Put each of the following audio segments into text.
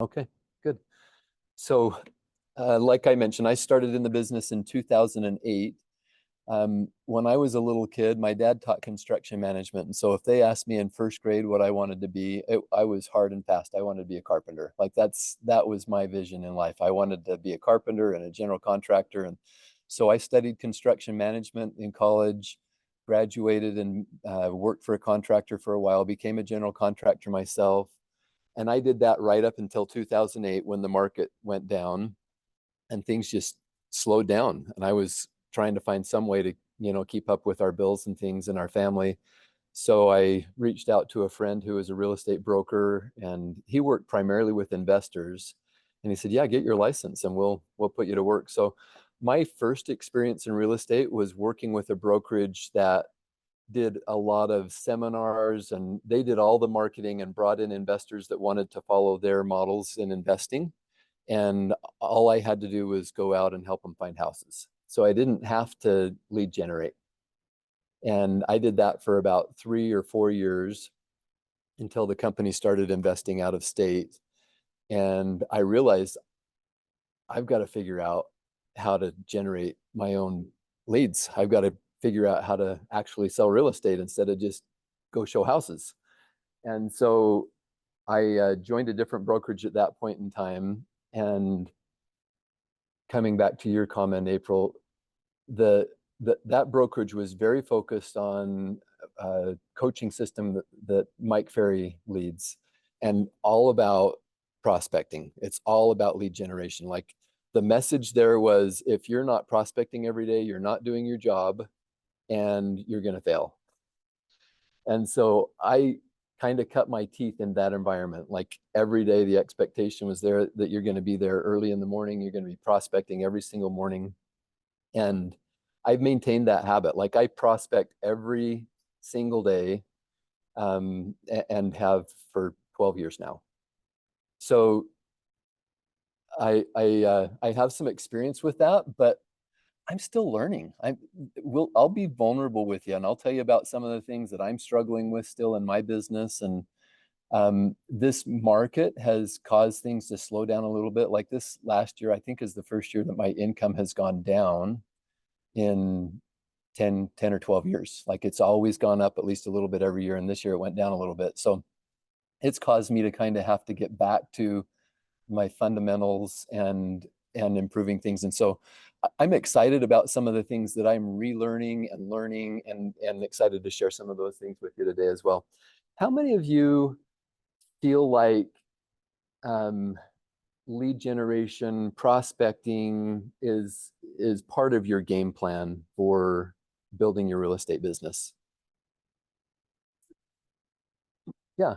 Okay, good. So, like I mentioned, I started in the business in 2008. When I was a little kid, my dad taught construction management. And so if they asked me in first grade what I wanted to be, I was hard and fast. I wanted to be a carpenter. Like that was my vision in life. I wanted to be a carpenter and a general contractor. And so I studied construction management in college, graduated and worked for a contractor for a while, became a general contractor myself. And I did that right up until 2008 when the market went down and things just slowed down. And I was trying to find some way to, keep up with our bills and things in our family. So I reached out to a friend who was a real estate broker and he worked primarily with investors. And he said, "Yeah, get your license and we'll put you to work." So my first experience in real estate was working with a brokerage that did a lot of seminars and they did all the marketing and brought in investors that wanted to follow their models in investing. And all I had to do was go out and help them find houses. So I didn't have to lead generate. And I did that for about 3 or 4 years until the company started investing out of state. And I realized I've got to figure out how to generate my own leads. I've got to figure out how to actually sell real estate instead of just go show houses. And so I joined a different brokerage at that point in time. And coming back to your comment, April, that brokerage was very focused on a coaching system that Mike Ferry leads, and all about prospecting. It's all about lead generation. Like the message there was, if you're not prospecting every day, you're not doing your job, and you're going to fail. And so I kind of cut my teeth in that environment. Like every day, the expectation was there that you're going to be there early in the morning. You're going to be prospecting every single morning. And I've maintained that habit. Like I prospect every single day, and have for 12 years now. So I have some experience with that, but I'm still learning. I'll be vulnerable with you and I'll tell you about some of the things that I'm struggling with still in my business. And this market has caused things to slow down a little bit. Like this last year, I think is the first year that my income has gone down in 10 or 12 years. Like it's always gone up at least a little bit every year. And this year it went down a little bit. So it's caused me to kind of have to get back to my fundamentals and improving things. And so I'm excited about some of the things that I'm relearning and learning, and excited to share some of those things with you today as well. How many of you feel like lead generation, prospecting is part of your game plan for building your real estate business? Yeah,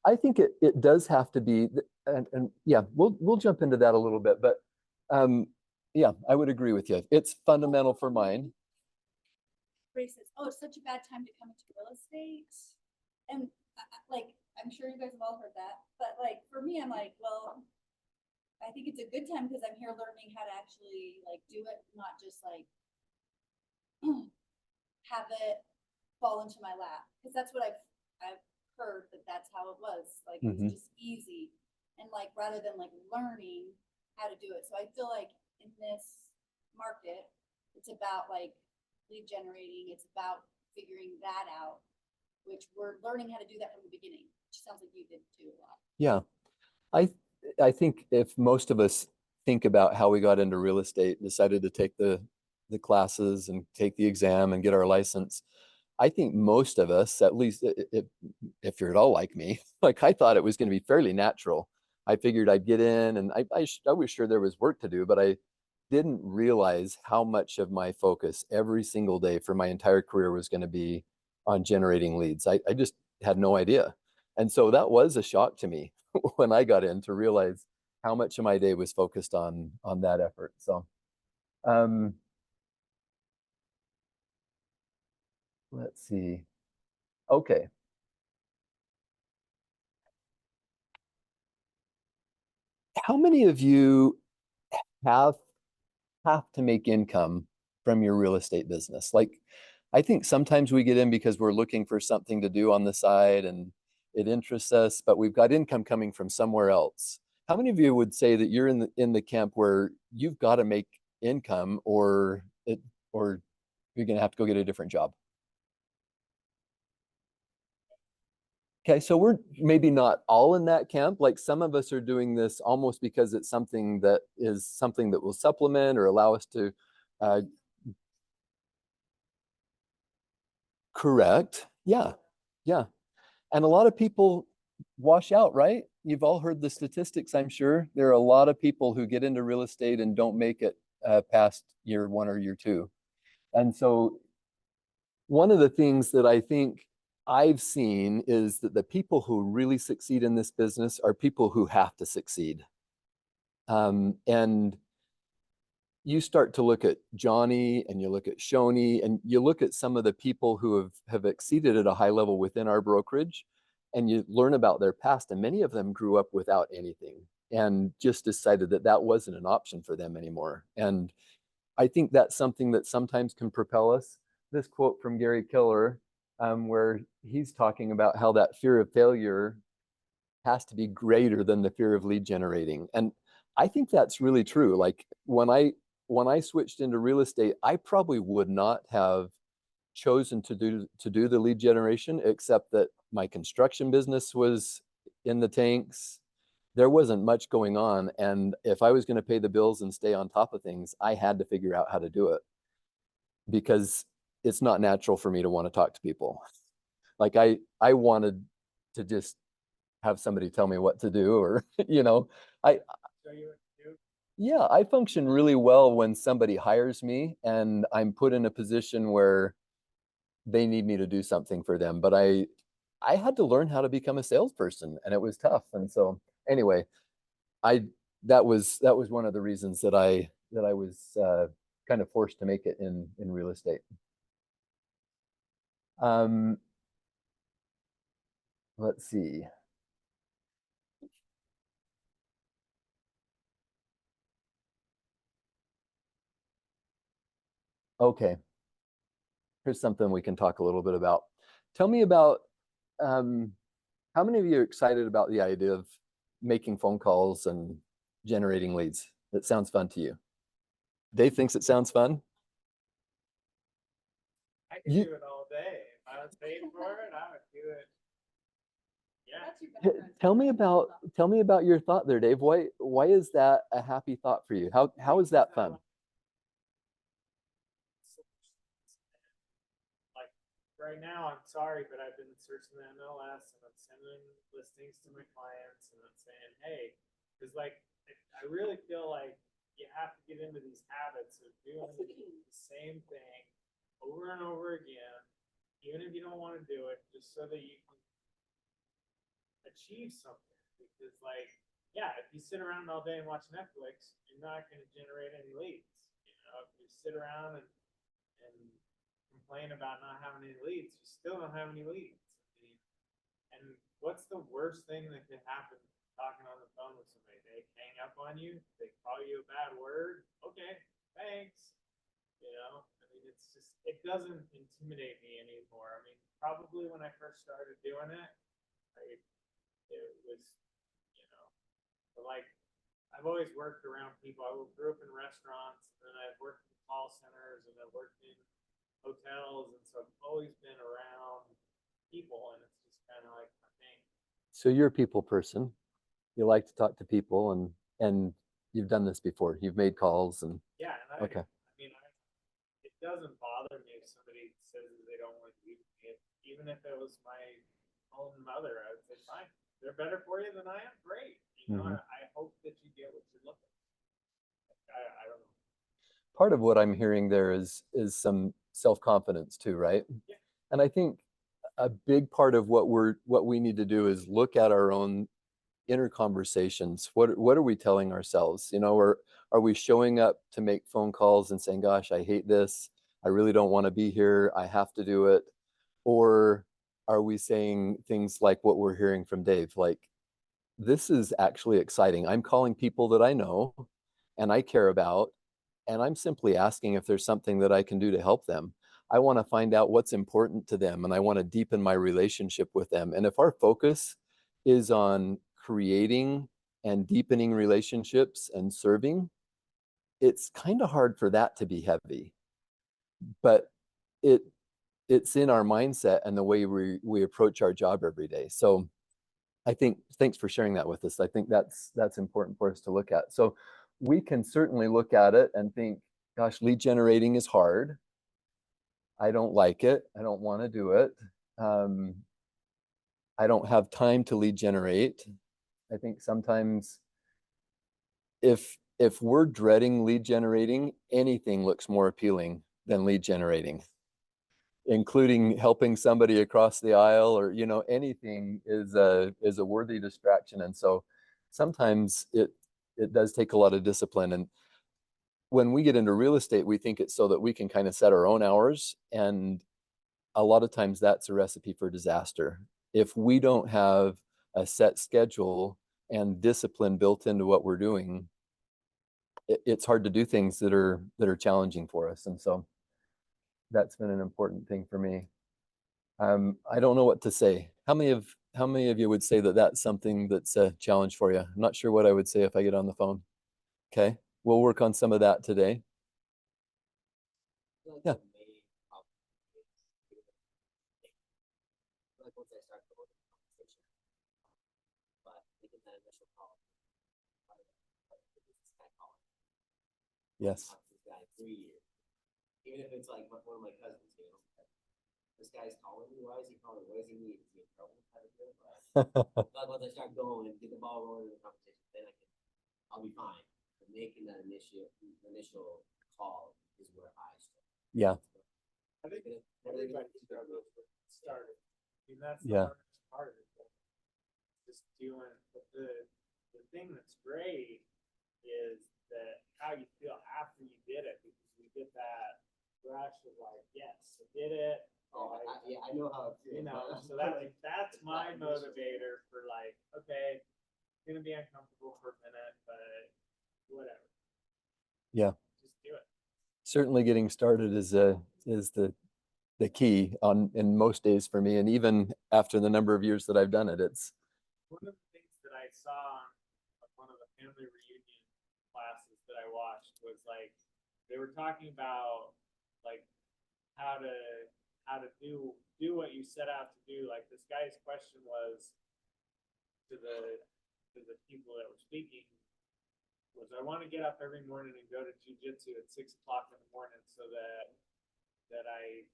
I think it does have to be, and yeah, we'll jump into that a little bit, but um, yeah, I would agree with you. It's fundamental for mine. Says, "Oh, it's such a bad time to come into real estate," and like I'm sure you guys have all heard that, but like for me, I'm like, well, I think it's a good time because I'm here learning how to actually like do it, not just like have it fall into my lap, because that's what I've heard that that's how it was. Like it was Mhm. just easy, and like rather than like learning how to do it. So I feel like in this market, it's about like lead generating. It's about figuring that out, which we're learning how to do that from the beginning, which sounds like you did too a lot. Yeah, I I think if most of us think about how we got into real estate, decided to take the classes and take the exam and get our license, I think most of us, at least if you're at all like me, like I thought it was going to be fairly natural. I figured I'd get in, and I was sure there was work to do, but I didn't realize how much of my focus every single day for my entire career was going to be on generating leads. I just had no idea. And so that was a shock to me when I got in to realize how much of my day was focused on that effort. So um, let's see. Okay. How many of you have have to make income from your real estate business? Like, I think sometimes we get in because we're looking for something to do on the side and it interests us, but we've got income coming from somewhere else. How many of you would say that you're in the camp where you've got to make income or you're going to have to go get a different job? Okay, so we're maybe not all in that camp. Like some of us are doing this almost because it's something that is something that will supplement or allow us to uh, correct. Yeah, yeah. And a lot of people wash out, right? You've all heard the statistics, I'm sure. There are a lot of people who get into real estate and don't make it past year one or year two. And so one of the things that I think I've seen is that the people who really succeed in this business are people who have to succeed. And you start to look at Johnny and you look at Shoni and you look at some of the people who have exceeded at a high level within our brokerage and you learn about their past, and many of them grew up without anything and just decided that that wasn't an option for them anymore. And I think that's something that sometimes can propel us. This quote from Gary Keller, where he's talking about how that fear of failure has to be greater than the fear of lead generating. And I think that's really true. Like when I switched into real estate, I probably would not have chosen to do the lead generation, except that my construction business was in the tanks. There wasn't much going on, and if I was going to pay the bills and stay on top of things, I had to figure out how to do it because it's not natural for me to want to talk to people. Like I wanted to just have somebody tell me what to do, or you know, I yeah, I function really well when somebody hires me and I'm put in a position where they need me to do something for them. But I had to learn how to become a salesperson, and it was tough. And so anyway, I that was one of the reasons that I was kind of forced to make it in real estate. Um, let's see. Okay, here's something we can talk a little bit about. Tell me about um, how many of you are excited about the idea of making phone calls and generating leads? That sounds fun to you. Dave thinks it sounds fun. I could You, do it all day. If I was paid for it, I would do it. Yeah. That's your background. tell me about your thought there, Dave. Why is that a happy thought for you? How is that fun? Like right now, I'm sorry, but I've been searching the MLS and I'm sending listings to my clients and I'm saying, hey, because like I really feel like you have to get into these habits of doing the same thing over and over again, even if you don't want to do it, just so that you can achieve something. Because like, yeah, if you sit around all day and watch Netflix, you're not going to generate any leads. You know, if you sit around and complain about not having any leads, you still don't have any leads. I mean, and what's the worst thing that could happen talking on the phone with somebody? They hang up on you, they call you a bad word. Okay, thanks. You know, I mean, it's just, it doesn't intimidate me anymore. I mean, probably when I first started doing it, it was, you know, but like I've always worked around people. I grew up in restaurants, and then I've worked in call centers, and I've worked in hotels, and so I've always been around people, and it's just kind of like my thing. So you're a people person. You like to talk to people, and you've done this before. You've made calls and Yeah, and okay. I mean, it doesn't bother me if somebody says that they don't want to use me. Even if it was my own mother, I would say, fine. They're better for you than I am. Great. You know, I hope that you get what you're looking for. I don't know. Part of what I'm hearing there is some self-confidence too, right? Yeah. And I think a big part of what we need to do is look at our own inner conversations. What are we telling ourselves? You know, or are we showing up to make phone calls and saying, gosh, I hate this. I really don't want to be here. I have to do it. Or are we saying things like what we're hearing from Dave, like, this is actually exciting. I'm calling people that I know and I care about, and I'm simply asking if there's something that I can do to help them. I want to find out what's important to them and I want to deepen my relationship with them. And if our focus is on creating and deepening relationships and serving, it's kind of hard for that to be heavy. But it it's in our mindset and the way we approach our job every day. So I think thanks for sharing that with us. I think that's important for us to look at. So we can certainly look at it and think, gosh, lead generating is hard. I don't like it. I don't want to do it. Um, I don't have time to lead generate. I think sometimes if we're dreading lead generating, anything looks more appealing than lead generating, including helping somebody across the aisle, or anything is a worthy distraction. And so sometimes it does take a lot of discipline. And when we get into real estate, we think it's so that we can kind of set our own hours, and a lot of times that's a recipe for disaster. If we don't have a set schedule and discipline built into what we're doing, it's hard to do things that are challenging for us. And so that's been an important thing for me. I don't know what to say. How many of you would say that that's something that's a challenge for you? I'm not sure what I would say if I get on the phone. Okay, we'll work on some of that today. Yeah. Yes. Even if it's like one of my cousins, this guy's calling me. Why is he calling? What does he need? Is he in trouble? But once I start going and get the ball rolling in the conversation, then I'll be fine. But making that initial call is where I start. Yeah. I think everybody struggles with starting. I mean, that's the Yeah. hardest part of it. Just doing, but the thing that's great is that how you feel after you did it, because you get that rush of like, yes, I did it. Oh, I know how it feels. So that's my motivator for like, okay, it's gonna be uncomfortable for a minute, but whatever. Yeah. Just do it. Certainly getting started is the key in most days for me. And even after the number of years that I've done it, it's one of the things that I saw on one of the family reunion classes that I watched was like they were talking about like how to do what you set out to do. Like this guy's question was to the people that were speaking was, I want to get up every morning and go to jujitsu at 6 o'clock in the morning so that I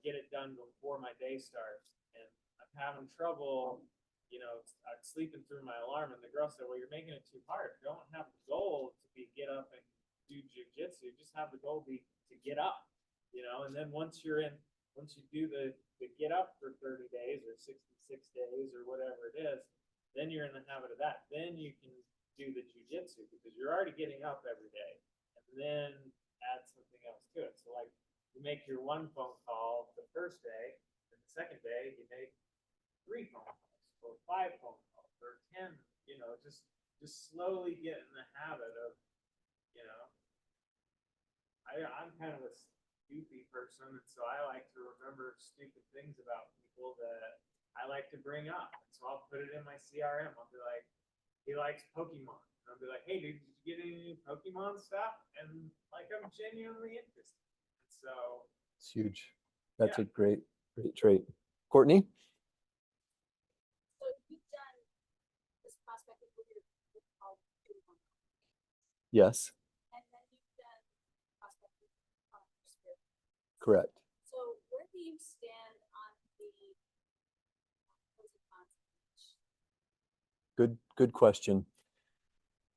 get it done before my day starts. And I'm having trouble, I'm sleeping through my alarm. And the girl said, well, you're making it too hard. Don't have the goal to be get up and do jujitsu. Just have the goal be to get up, and then once you do the get up for 30 days or 66 days or whatever it is, then you're in the habit of that. Then you can do the jujitsu because you're already getting up every day, and then add something else to it. So like you make your one phone call the first day, and the second day you make 3 phone calls or 5 phone calls or 10. Just slowly get in the habit of, I'm kind of a goofy person, and so I like to remember stupid things about people that I like to bring up. And so I'll put it in my CRM. I'll be like, he likes Pokemon. And I'll be like, hey, dude, did you get any new Pokemon stuff? And like, I'm genuinely interested. And so it's huge. That's a great trait. Courtney? So you've done this prospecting with your called Yes, and then you've done prospecting on your spirit. correct. So where do you stand on the pros and cons of each? Good question.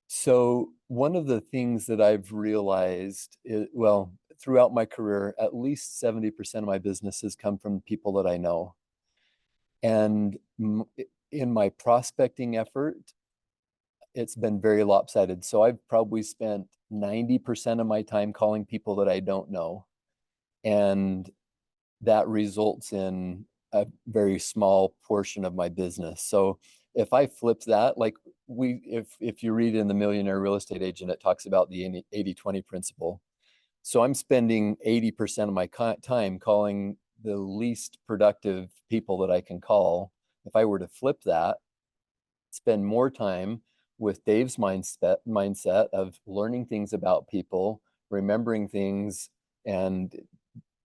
So one of the things that I've realized well, throughout my career, at least 70% of my business has come from people that I know. And in my prospecting effort, it's been very lopsided. So I've probably spent 90% of my time calling people that I don't know. And that results in a very small portion of my business. So if I flip that, like if you read in the Millionaire Real Estate Agent, it talks about the 80-20 principle. So I'm spending 80% of my time calling the least productive people that I can call. If I were to flip that, spend more time with Dave's mindset of learning things about people, remembering things, and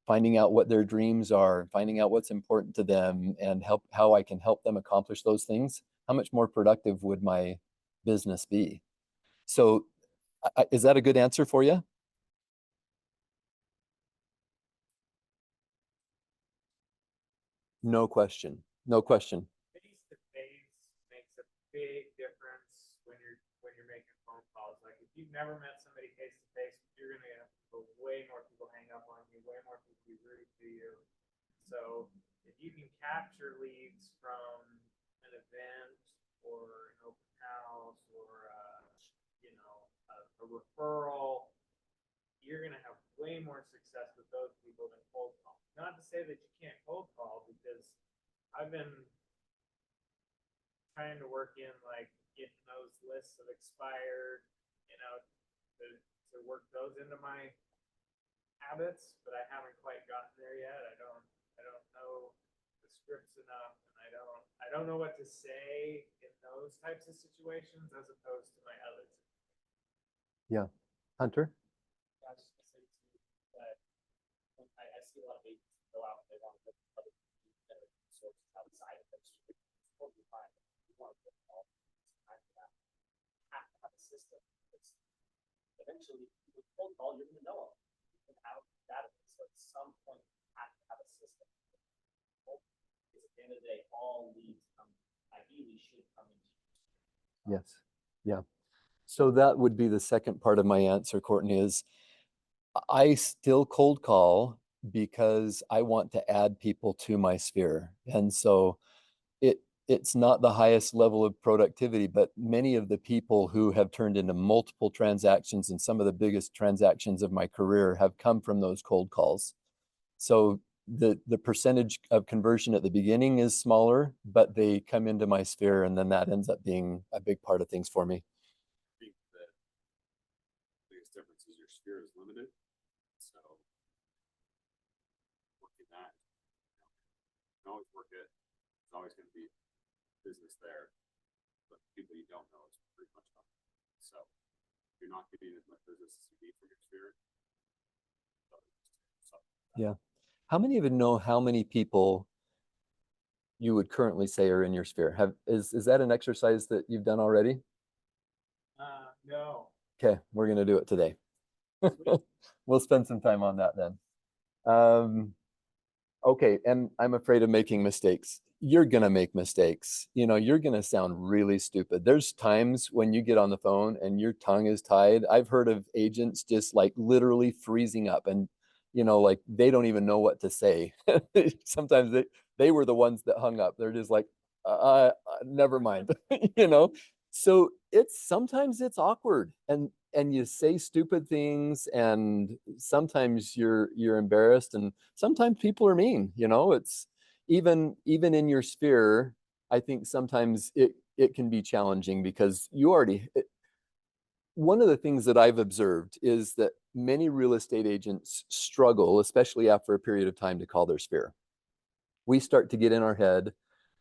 finding out what their dreams are, finding out what's important to them, and how I can help them accomplish those things, how much more productive would my business be? So, is that a good answer for you? No question. No question. Face to face makes a big difference when you're making phone calls. Like if you've never met somebody face to face, you're gonna have way more people hang up on you, way more people be rude to you. So if you can capture leads from an event or an open house or a referral, you're gonna have way more success with those people than cold call. Not to say that you can't cold call, because I've been trying to work in like getting those lists of expired, to work those into my habits, but I haven't quite gotten there yet. I don't know the scripts enough, and I don't know what to say in those types of situations as opposed to my others. Yeah. Hunter? I was just gonna say too, that I see a lot of agents go out and they want to look at other sources outside of their street. It's totally fine. You want to put all time for that. You have to have a system because eventually with cold call, you're gonna know them. You can have a database. So at some point you have to have a system. Because at the end of the day, all leads come ideally should come into you. Yes. Yeah. So that would be the second part of my answer, Courtney, is I still cold call because I want to add people to my sphere. And so it's not the highest level of productivity, but many of the people who have turned into multiple transactions and some of the biggest transactions of my career have come from those cold calls. So the percentage of conversion at the beginning is smaller, but they come into my sphere, and then that ends up being a big part of things for me. I think that the biggest difference is your sphere is limited. So working that, you can always work it. There's always going to be business there, but people you don't know is pretty much nothing. So you're not getting as much business as you need from your sphere. Yeah. How many of you know how many people you would currently say are in your sphere? Is that an exercise that you've done already? No. Okay, we're going to do it today. We'll spend some time on that then. Okay, and I'm afraid of making mistakes. You're gonna make mistakes. You're gonna sound really stupid. There's times when you get on the phone and your tongue is tied. I've heard of agents just like literally freezing up, and like they don't even know what to say. Sometimes they were the ones that hung up. They're just like, never mind. So sometimes it's awkward, and you say stupid things, and sometimes you're embarrassed, and sometimes people are mean. It's even in your sphere. I think sometimes it can be challenging because one of the things that I've observed is that many real estate agents struggle, especially after a period of time, to call their sphere. We start to get in our head,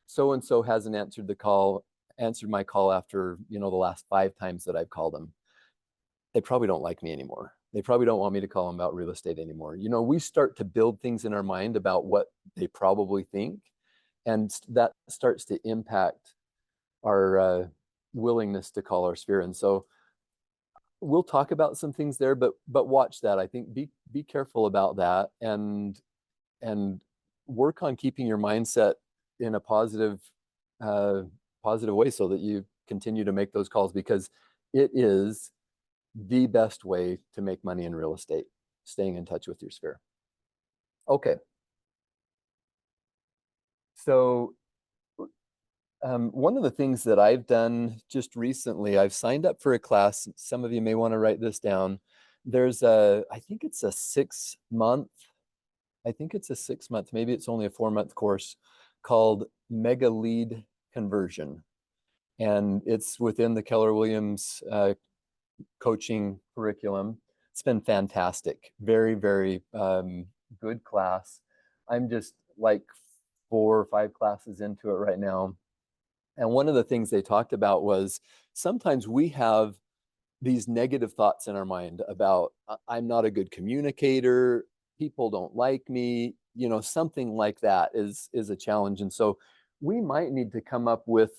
so and so hasn't answered my call after the last 5 times that I've called them. They probably don't like me anymore. They probably don't want me to call them about real estate anymore. We start to build things in our mind about what they probably think, and that starts to impact our willingness to call our sphere. And so we'll talk about some things there, but watch that. I think be careful about that, and work on keeping your mindset in a positive way so that you continue to make those calls, because it is the best way to make money in real estate, staying in touch with your sphere. Okay. So one of the things that I've done just recently, I've signed up for a class. Some of you may want to write this down. I think it's a 6-month, maybe it's only a 4-month course called Mega Lead Conversion. And it's within the Keller Williams coaching curriculum. It's been fantastic. Very, very good class. I'm just like 4 or 5 classes into it right now. And one of the things they talked about was sometimes we have these negative thoughts in our mind about I'm not a good communicator, people don't like me, something like that is a challenge. And so we might need to come up with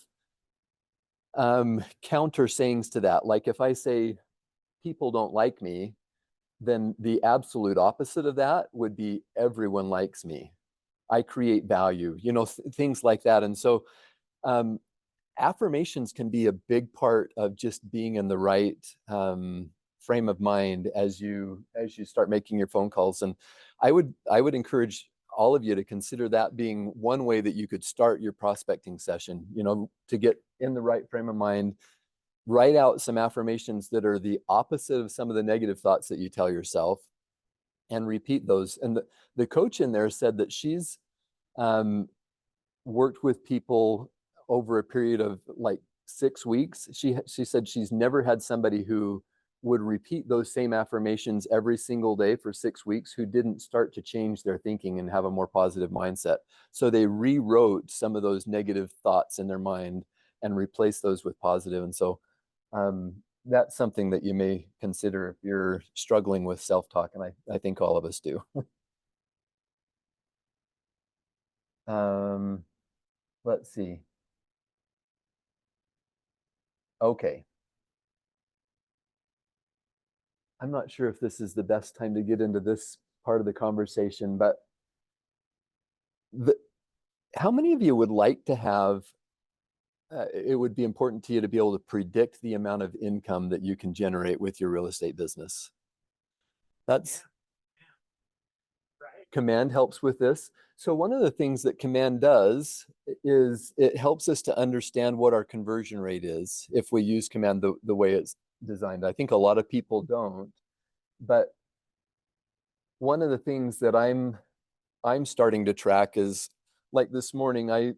counter sayings to that. Like if I say people don't like me, then the absolute opposite of that would be everyone likes me. I create value, things like that. And so um, affirmations can be a big part of just being in the right frame of mind as you start making your phone calls. And I would encourage all of you to consider that being one way that you could start your prospecting session, to get in the right frame of mind. Write out some affirmations that are the opposite of some of the negative thoughts that you tell yourself, and repeat those. And the coach in there said that she's um, worked with people over a period of like 6 weeks. She said she's never had somebody who would repeat those same affirmations every single day for 6 weeks who didn't start to change their thinking and have a more positive mindset. So they rewrote some of those negative thoughts in their mind and replaced those with positive. And so that's something that you may consider if you're struggling with self-talk, and I think all of us do. Let's see. Okay. I'm not sure if this is the best time to get into this part of the conversation, but how many of you would like to have, it would be important to you to be able to predict the amount of income that you can generate with your real estate business? That's Right. Command helps with this. So one of the things that Command does is it helps us to understand what our conversion rate is if we use Command the way it's designed. I think a lot of people don't, but one of the things that I'm starting to track is, like this morning,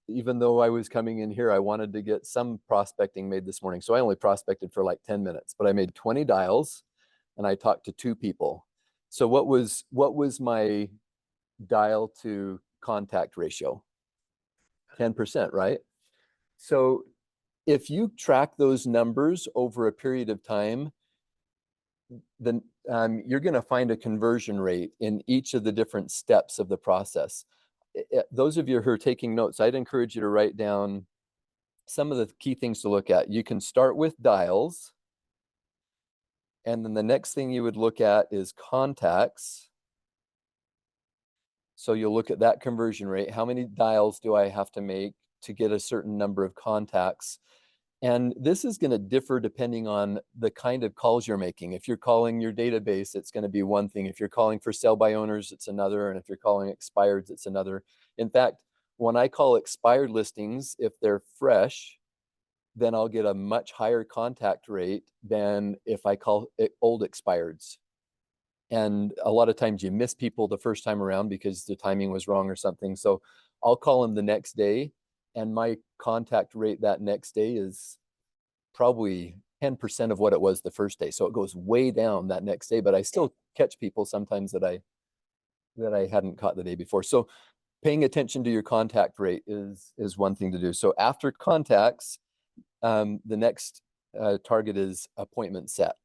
even though I was coming in here, I wanted to get some prospecting made this morning. So I only prospected for like 10 minutes, but I made 20 dials and I talked to 2 people. So what was my dial to contact ratio? 10%, right? So if you track those numbers over a period of time, then you're going to find a conversion rate in each of the different steps of the process. Those of you who are taking notes, I'd encourage you to write down some of the key things to look at. You can start with dials, and then the next thing you would look at is contacts. So you'll look at that conversion rate. How many dials do I have to make to get a certain number of contacts? And this is going to differ depending on the kind of calls you're making. If you're calling your database, it's going to be one thing. If you're calling for sell by owners, it's another. And if you're calling expireds, it's another. In fact, when I call expired listings, if they're fresh, then I'll get a much higher contact rate than if I call it old expireds. And a lot of times you miss people the first time around because the timing was wrong or something. So I'll call them the next day, and my contact rate that next day is probably 10% of what it was the first day. So it goes way down that next day, but I still catch people sometimes that I hadn't caught the day before. So paying attention to your contact rate is one thing to do. So after contacts, the next target is appointment set.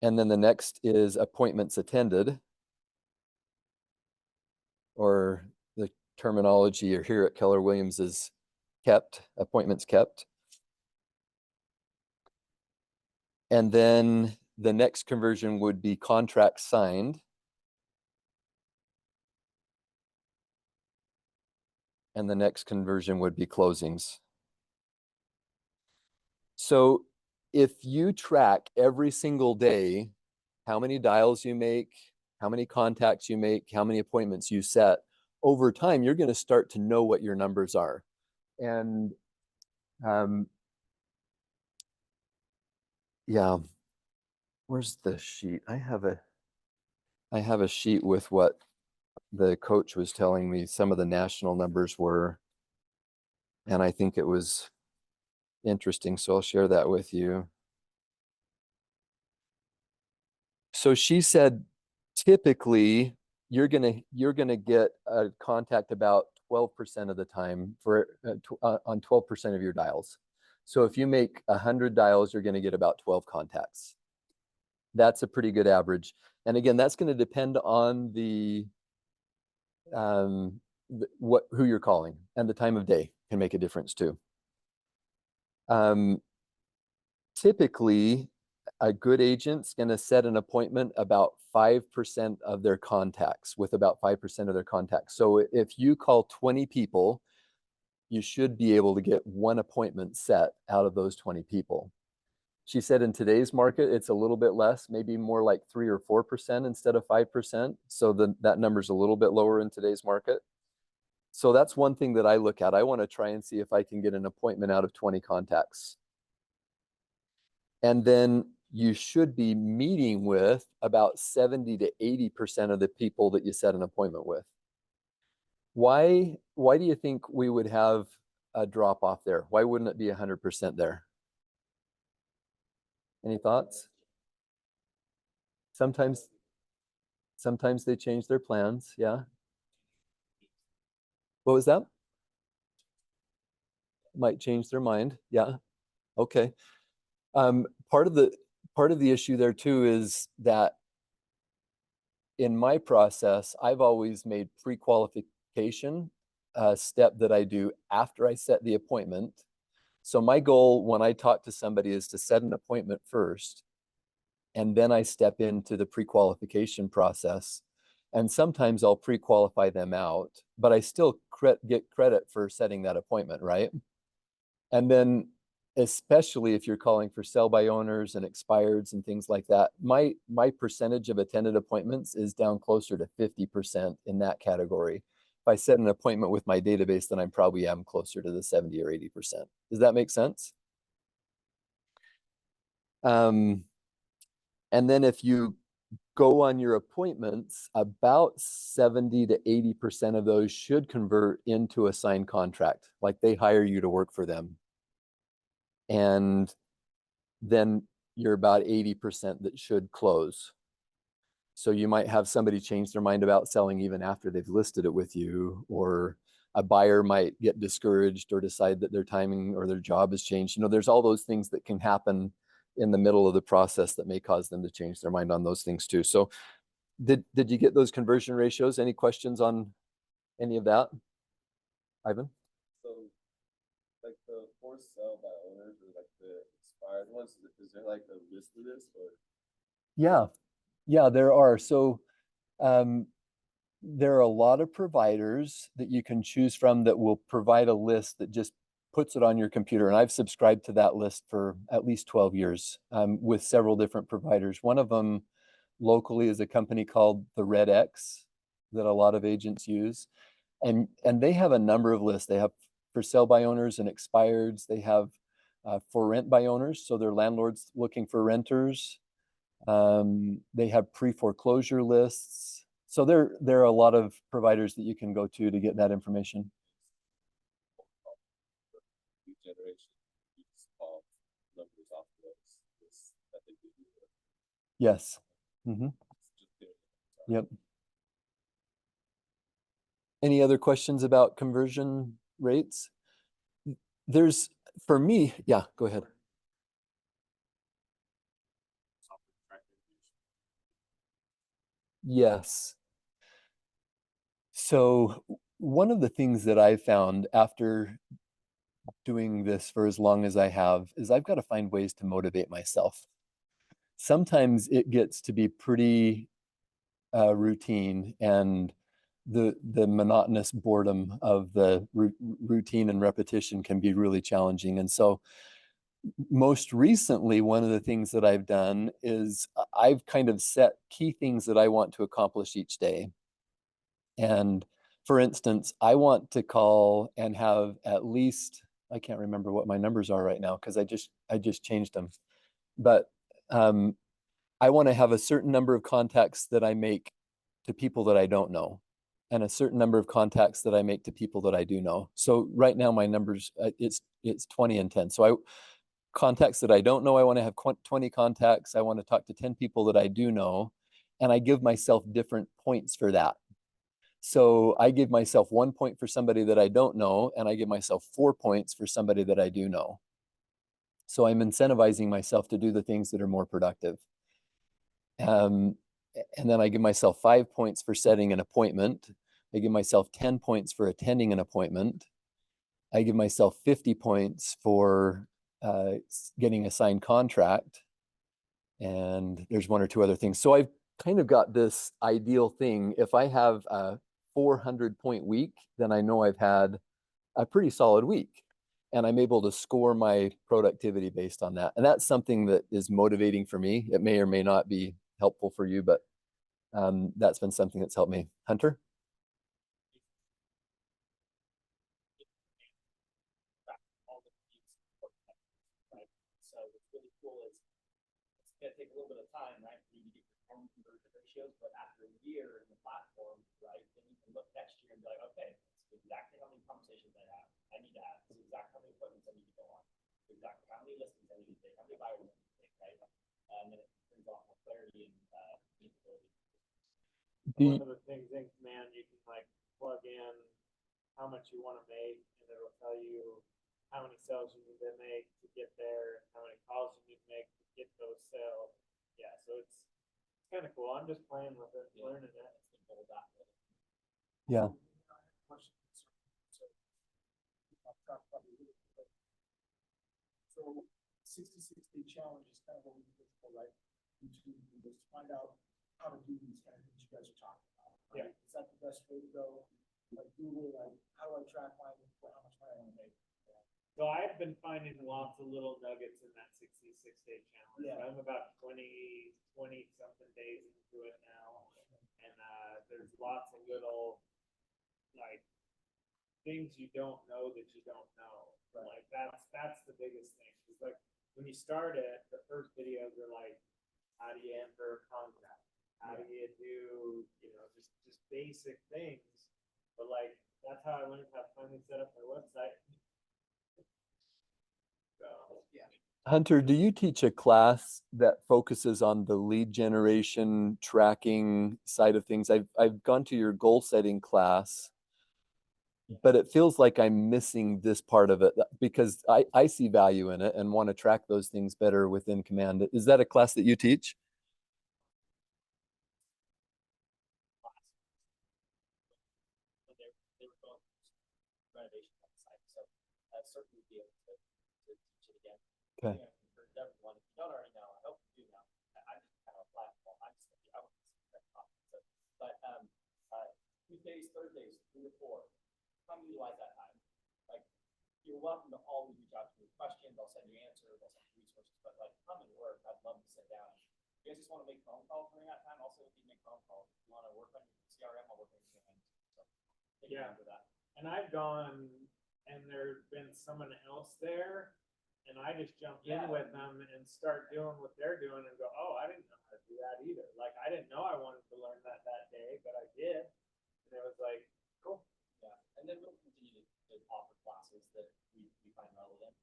And then the next is appointments attended, or the terminology here at Keller Williams is appointments kept. And then the next conversion would be contract signed. And the next conversion would be closings. So if you track every single day how many dials you make, how many contacts you make, how many appointments you set, over time, you're going to start to know what your numbers are. And yeah, where's the sheet? I have a sheet with what the coach was telling me some of the national numbers were, and I think it was interesting, so I'll share that with you. So she said typically you're gonna get a contact about 12% of the time for on 12% of your dials. So if you make 100 dials, you're going to get about 12 contacts. That's a pretty good average. And again, that's going to depend on the who you're calling, and the time of day can make a difference too. Typically, a good agent's going to set an appointment about 5% of their contacts, with about 5% of their contacts. So if you call 20 people, you should be able to get one appointment set out of those 20 people. She said in today's market, it's a little bit less, maybe more like 3 or 4% instead of 5%. So that number's a little bit lower in today's market. So that's one thing that I look at. I want to try and see if I can get an appointment out of 20 contacts. And then you should be meeting with about 70 to 80% of the people that you set an appointment with. Why do you think we would have a drop off there? Why wouldn't it be 100% there? Any thoughts? Sometimes they change their plans. Yeah. What was that? Might change their mind. Yeah. Okay. Part of the issue there too is that in my process, I've always made pre-qualification a step that I do after I set the appointment. So my goal when I talk to somebody is to set an appointment first, and then I step into the pre-qualification process. And sometimes I'll pre-qualify them out, but I still get credit for setting that appointment, right? And then especially if you're calling for sell by owners and expireds and things like that, my percentage of attended appointments is down closer to 50% in that category. If I set an appointment with my database, then I probably am closer to the 70 or 80%. Does that make sense? And then if you go on your appointments, about 70 to 80% of those should convert into a signed contract, like they hire you to work for them. And then you're about 80% that should close. So you might have somebody change their mind about selling even after they've listed it with you, or a buyer might get discouraged or decide that their timing or their job has changed. There's all those things that can happen in the middle of the process that may cause them to change their mind on those things too. So did you get those conversion ratios? Any questions on any of that, Ivan? So, like the forced sale by owners or like the expired ones, is there like a list of this or? Yeah, there are. So there are a lot of providers that you can choose from that will provide a list that just puts it on your computer. And I've subscribed to that list for at least 12 years with several different providers. One of them locally is a company called the Red X that a lot of agents use. And they have a number of lists. They have for sale by owners and expireds. They have for rent by owners. So they're landlords looking for renters. They have pre-foreclosure lists. So there are a lot of providers that you can go to get that information. Generation, you just call numbers off this that they give you. Yes. Mm-hmm. Yep. Any other questions about conversion rates? There's, for me, yeah, go ahead. Yes. So one of the things that I found after doing this for as long as I have is I've got to find ways to motivate myself. Sometimes it gets to be pretty routine, and the monotonous boredom of the routine and repetition can be really challenging. And so most recently, one of the things that I've done is I've kind of set key things that I want to accomplish each day. And for instance, I want to call and have at least, I can't remember what my numbers are right now because I just changed them. But I want to have a certain number of contacts that I make to people that I don't know, and a certain number of contacts that I make to people that I do know. So right now my numbers, it's 20 and 10. So contacts that I don't know, I want to have 20 contacts. I want to talk to 10 people that I do know, and I give myself different points for that. So I give myself 1 point for somebody that I don't know, and I give myself 4 points for somebody that I do know. So I'm incentivizing myself to do the things that are more productive. And then I give myself 5 points for setting an appointment. I give myself 10 points for attending an appointment. I give myself 50 points for getting a signed contract. And there's one or two other things. So I've kind of got this ideal thing. If I have a 400-point week, then I know I've had a pretty solid week. And I'm able to score my productivity based on that. And that's something that is motivating for me. It may or may not be helpful for you, but that's been something that's helped me. Hunter? all the needs for that, right? So what's really cool is it's gonna take a little bit of time, right, for you to get your home conversion ratios, but after a year in the platform, right, then you can look next year and be like, okay, this is exactly how many conversations I need to have, this is exactly how many appointments I need to go on, this is exactly how many listings I need to take, how many buyers I need to take, right? And then it brings a lot more clarity and capability. One of the things in Command, you can like plug in how much you want to make, and it'll tell you how many sales you need to make to get there, how many calls you need to make to get those sales. Yeah, so it's kind of cool. I'm just playing with it, learning it. Yeah. So 66-day challenge is kind of what we do for, right? YouTube videos to find out how to do these kind of things you guys are talking about. Right? Yeah. Is that the best way to go? Like Google, like how do I track my how much money I want to make? So I've been finding lots of little nuggets in that 66-day challenge. Yeah. I'm about 20 something days into it now. And there's lots of little like things you don't know that you don't know. Right. Like that's the biggest thing. It's like when you start it, the first videos are like, how do you enter a contract? How do you do, just basic things. But like that's how I learned how to finally set up my website. So Yeah. Hunter, do you teach a class that focuses on the lead generation tracking side of things? I've gone to your goal setting class, but it feels like I'm missing this part of it because I see value in it and want to track those things better within Command. Is that a class that you teach? They were going through renovations on the site, so certainly be able to teach it again. Okay. Yeah, for everyone, if you don't already know, I hope you do know. I'm just kind of a platform. I'm just gonna be, I want to see that topic. So, but Tuesdays, Thursdays, 3 to 4, come utilize that time. Like you're welcome to always reach out to me with questions. I'll send you answers. I'll send you resources. But like come and work. I'd love to sit down. If you guys just want to make phone calls during that time, also if you make phone calls. If you want to work on your CRM, I'll work on your CRM. So yeah, for that. and I've gone and there's been someone else there, and I just jump in with them and start doing what they're doing and go, oh, I didn't know how to do that either. Like I didn't know I wanted to learn that day, but I did, and it was like, cool. Yeah, and then we'll continue to offer classes that we find relevant,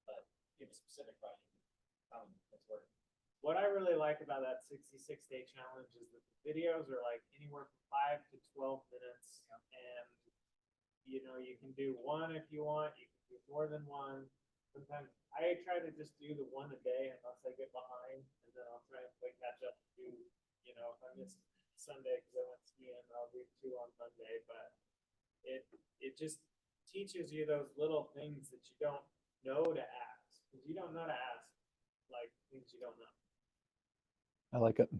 but give a specific question. That's working. What I really like about that 66-day challenge is that the videos are like anywhere from 5 to 12 minutes, and you can do one if you want. You can do more than one. Sometimes I try to just do the one a day unless I get behind, and then I'll try and play catch up and do, if I miss Sunday because I went skiing, I'll do 2 on Monday. But it just teaches you those little things that you don't know to ask, because you don't know to ask like things you don't know. I like it.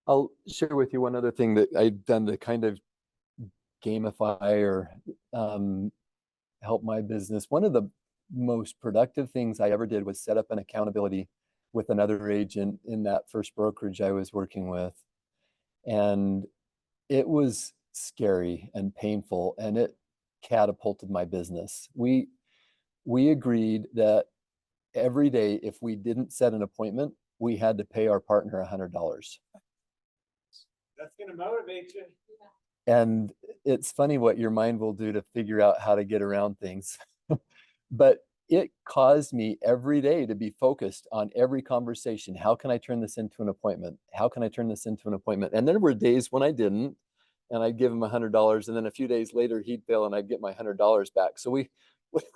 I'll share with you one other thing that I've done to kind of gamify or help my business. One of the most productive things I ever did was set up an accountability with another agent in that first brokerage I was working with. And it was scary and painful, and it catapulted my business. We agreed that every day, if we didn't set an appointment, we had to pay our partner $100. That's gonna motivate you. And it's funny what your mind will do to figure out how to get around things. But it caused me every day to be focused on every conversation. How can I turn this into an appointment? How can I turn this into an appointment? And there were days when I didn't. and I'd give him $100, and then a few days later he'd fail and I'd get my $100 back. So we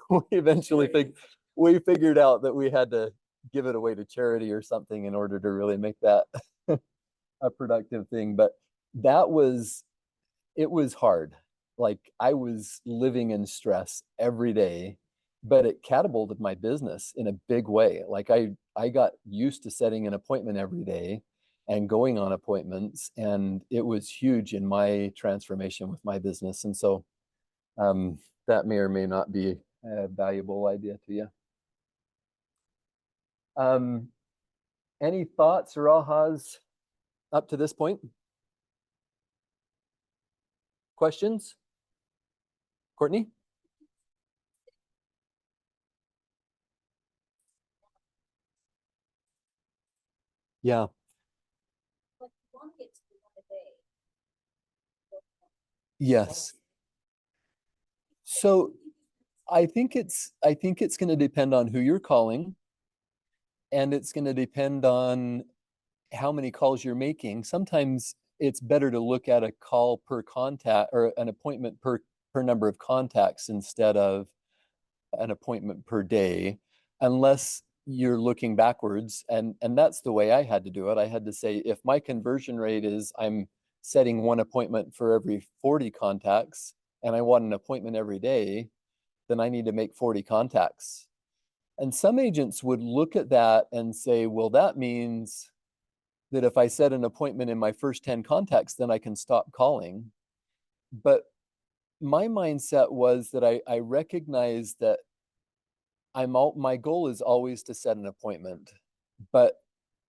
we eventually figured out that we had to give it away to charity or something in order to really make that a productive thing. But that was it was hard. Like I was living in stress every day, but it catapulted my business in a big way. Like I got used to setting an appointment every day and going on appointments, and it was huge in my transformation with my business. And so that may or may not be a valuable idea to you. Um, any thoughts or ahas up to this point? Questions? Courtney? Yeah. Like, you want to get to the one a day. Yes. So I think it's going to depend on who you're calling, and it's going to depend on how many calls you're making. Sometimes it's better to look at a call per contact or an appointment per number of contacts instead of an appointment per day, unless you're looking backwards. And that's the way I had to do it. I had to say, if my conversion rate is I'm setting one appointment for every 40 contacts and I want an appointment every day, then I need to make 40 contacts. And some agents would look at that and say, well, that means that if I set an appointment in my first 10 contacts, then I can stop calling. But my mindset was that I recognize that my goal is always to set an appointment, but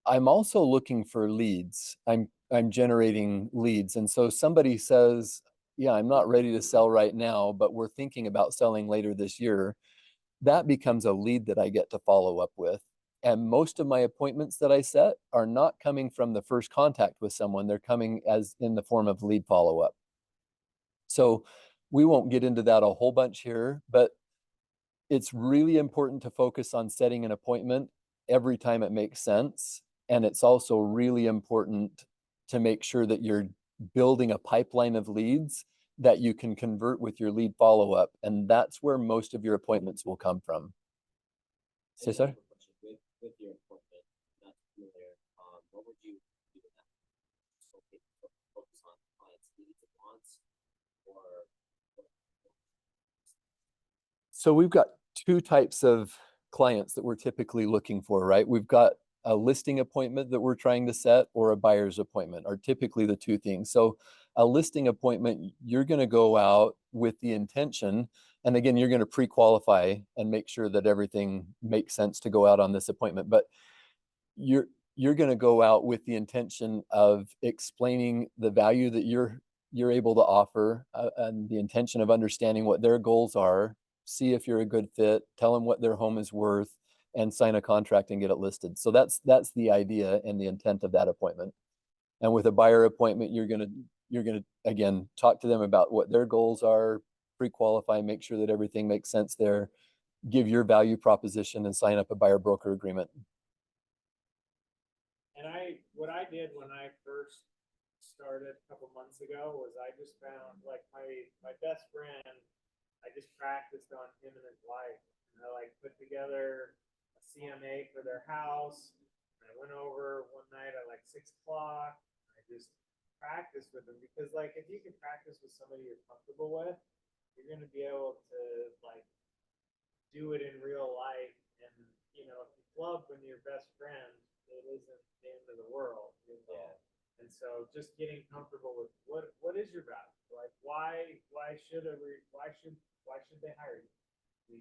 I'm also looking for leads. I'm generating leads. And so somebody says, yeah, I'm not ready to sell right now, but we're thinking about selling later this year. That becomes a lead that I get to follow up with. And most of my appointments that I set are not coming from the first contact with someone. They're coming as in the form of lead follow up. So we won't get into that a whole bunch here, but it's really important to focus on setting an appointment every time it makes sense. And it's also really important to make sure that you're building a pipeline of leads that you can convert with your lead follow-up. And that's where most of your appointments will come from. I just have Cesar? a question. With your appointment, not familiar, what would you do with that? Focus on clients' needs and wants, or So we've got two types of clients that we're typically looking for, right? We've got a listing appointment that we're trying to set, or a buyer's appointment are typically the two things. So a listing appointment, you're going to go out with the intention, and again, you're going to pre-qualify and make sure that everything makes sense to go out on this appointment. But you're going to go out with the intention of explaining the value that you're able to offer, and the intention of understanding what their goals are, see if you're a good fit, tell them what their home is worth, and sign a contract and get it listed. So that's the idea and the intent of that appointment. And with a buyer appointment, you're gonna again talk to them about what their goals are, pre-qualify, make sure that everything makes sense there, give your value proposition, and sign up a buyer broker agreement. And what I did when I first started a couple months ago was I just found like my best friend, I just practiced on him and his wife. And I like put together a CMA for their house. And I went over one night at like 6 o'clock. I just practiced with them, because like if you can practice with somebody you're comfortable with, you're gonna be able to like do it in real life. And if you club when you're best friends, it isn't the end of the world. Yeah. And so just getting comfortable with what is your value? Like why should they hire you?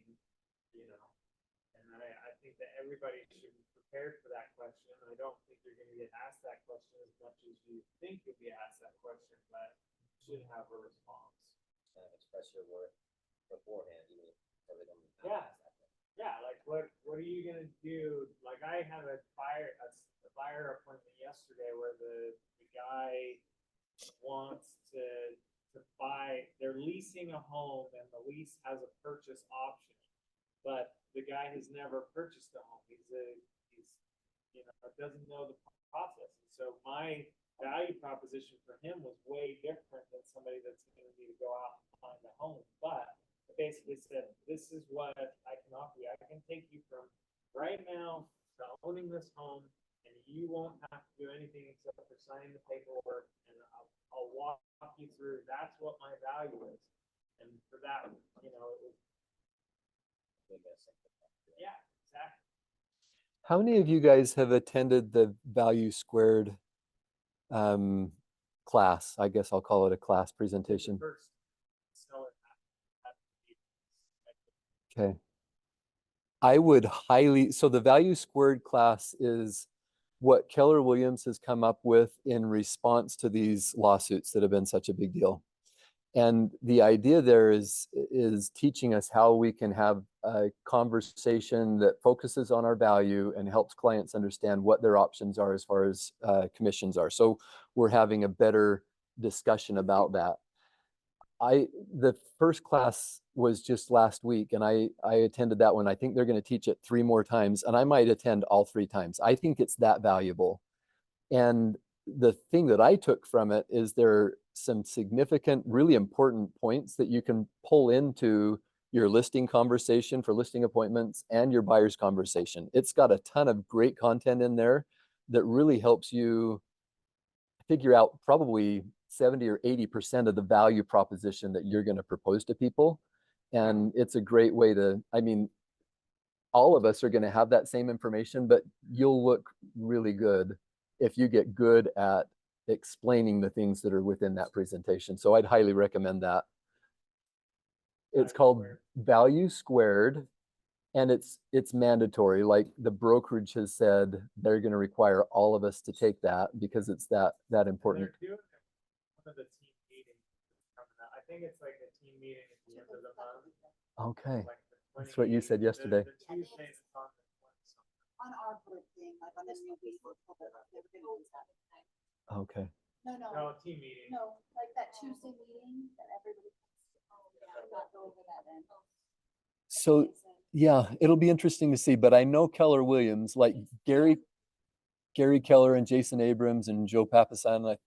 And I think that everybody should be prepared for that question. I don't think you're going to get asked that question as much as you think you'll be asked that question, but you should have a response. express your worth beforehand, you mean, so they don't even Yeah. ask that question. Yeah, like what are you gonna do? Like I had a buyer appointment yesterday where the guy wants to buy. They're leasing a home, and the lease has a purchase option, but the guy has never purchased a home. He's doesn't know the process. And so my value proposition for him was way different than somebody that's gonna need to go out and find a home. But I basically said, this is what I can offer you. I can take you from right now to owning this home, and you won't have to do anything except for signing the paperwork, and I'll walk you through. That's what my value is. And for that, you know, it was, yeah, exactly. How many of you guys have attended the Value Squared class? I guess I'll call it a class presentation. First seller Okay. I would highly, so the Value Squared class is what Keller Williams has come up with in response to these lawsuits that have been such a big deal. And the idea there is teaching us how we can have a conversation that focuses on our value and helps clients understand what their options are as far as commissions are. So we're having a better discussion about that. The first class was just last week, and I attended that one. I think they're going to teach it 3 more times, and I might attend all 3 times. I think it's that valuable. And the thing that I took from it is there are some significant, really important points that you can pull into your listing conversation for listing appointments and your buyer's conversation. It's got a ton of great content in there that really helps you figure out probably 70 or 80% of the value proposition that you're going to propose to people. And it's a great way to, I mean, all of us are going to have that same information, but you'll look really good if you get good at explaining the things that are within that presentation. So I'd highly recommend that. It's called Value Squared, and it's mandatory. Like the brokerage has said, they're going to require all of us to take that because it's that important. They're doing one of the team meetings coming up. I think it's like a team meeting at the end of the month. Okay. Like That's what you said yesterday. The Tuesday is on the 20-something. On our board thing, like on this new week, they were gonna do that tonight. Okay. No, No, team meeting. no, like that Tuesday meeting that everybody. I'm not going to that then. So yeah, it'll be interesting to see, but I know Keller Williams, like Gary Keller and Jason Abrams and Joe Papasan.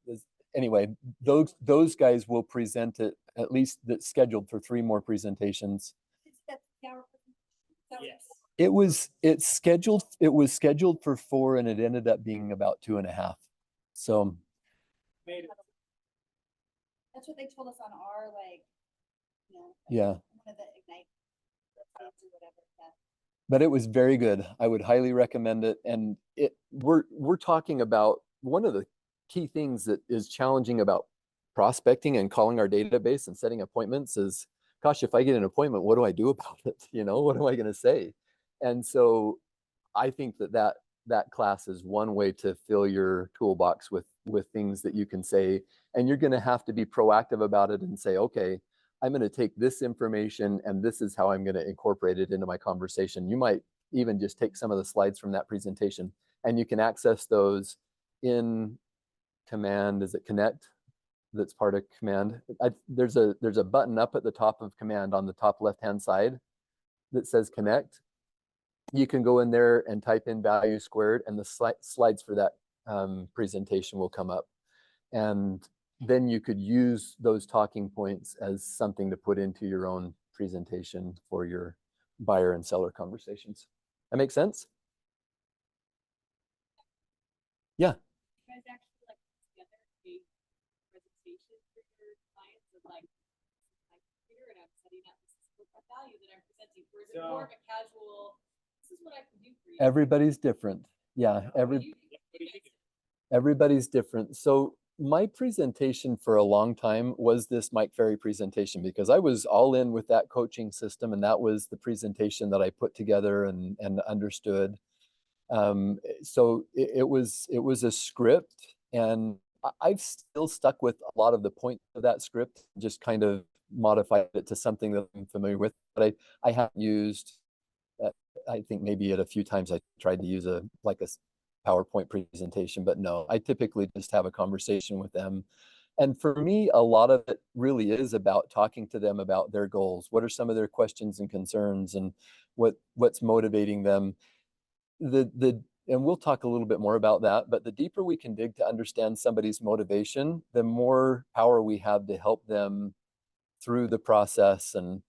Anyway, those guys will present it, at least that's scheduled for 3 more presentations. Yes. It was scheduled for 4 and it ended up being about 2.5. So Made it. That's what they told us on our, like, you know. yeah, One of the Ignite. Or whatever, yeah. but it was very good. I would highly recommend it. And we're talking about one of the key things that is challenging about prospecting and calling our database and setting appointments is, gosh, if I get an appointment, what do I do about it? You know, what am I going to say? And so I think that class is one way to fill your toolbox with things that you can say, and you're going to have to be proactive about it and say, okay, I'm going to take this information and this is how I'm going to incorporate it into my conversation. You might even just take some of the slides from that presentation, and you can access those in Command. Is it Connect? That's part of Command. There's a button up at the top of Command on the top left-hand side that says Connect. You can go in there and type in Value Squared, and the slides for that presentation will come up. And then you could use those talking points as something to put into your own presentation for your buyer and seller conversations. That makes sense? Yeah. You guys actually like put together a presentation for your clients of like, my computer and I'm setting up this is what value that I'm presenting, or is it more of a casual, this is what I can do for you? Everybody's different. Yeah, everybody's different. So my presentation for a long time was this Mike Ferry presentation because I was all in with that coaching system, and that was the presentation that I put together and understood. So it was a script, and I've still stuck with a lot of the points of that script, just kind of modified it to something that I'm familiar with. But I haven't used. I think maybe at a few times I tried to use a PowerPoint presentation, but no, I typically just have a conversation with them. And for me, a lot of it really is about talking to them about their goals. What are some of their questions and concerns, and what's motivating them? The and we'll talk a little bit more about that, but the deeper we can dig to understand somebody's motivation, the more power we have to help them through the process. And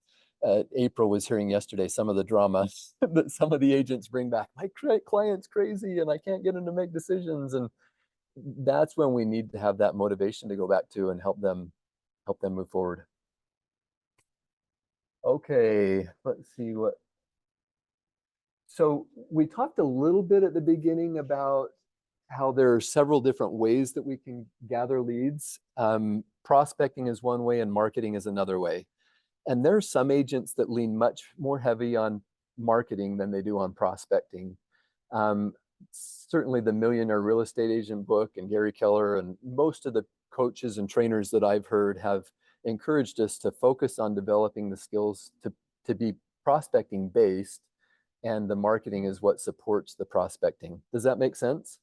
April was hearing yesterday some of the drama that some of the agents bring back. My client's crazy and I can't get him to make decisions. And that's when we need to have that motivation to go back to and help them move forward. Okay, let's see what. So we talked a little bit at the beginning about how there are several different ways that we can gather leads. Prospecting is one way and marketing is another way. And there are some agents that lean much more heavy on marketing than they do on prospecting. Certainly the Millionaire Real Estate Agent book and Gary Keller and most of the coaches and trainers that I've heard have encouraged us to focus on developing the skills to be prospecting based, and the marketing is what supports the prospecting. Does that make sense?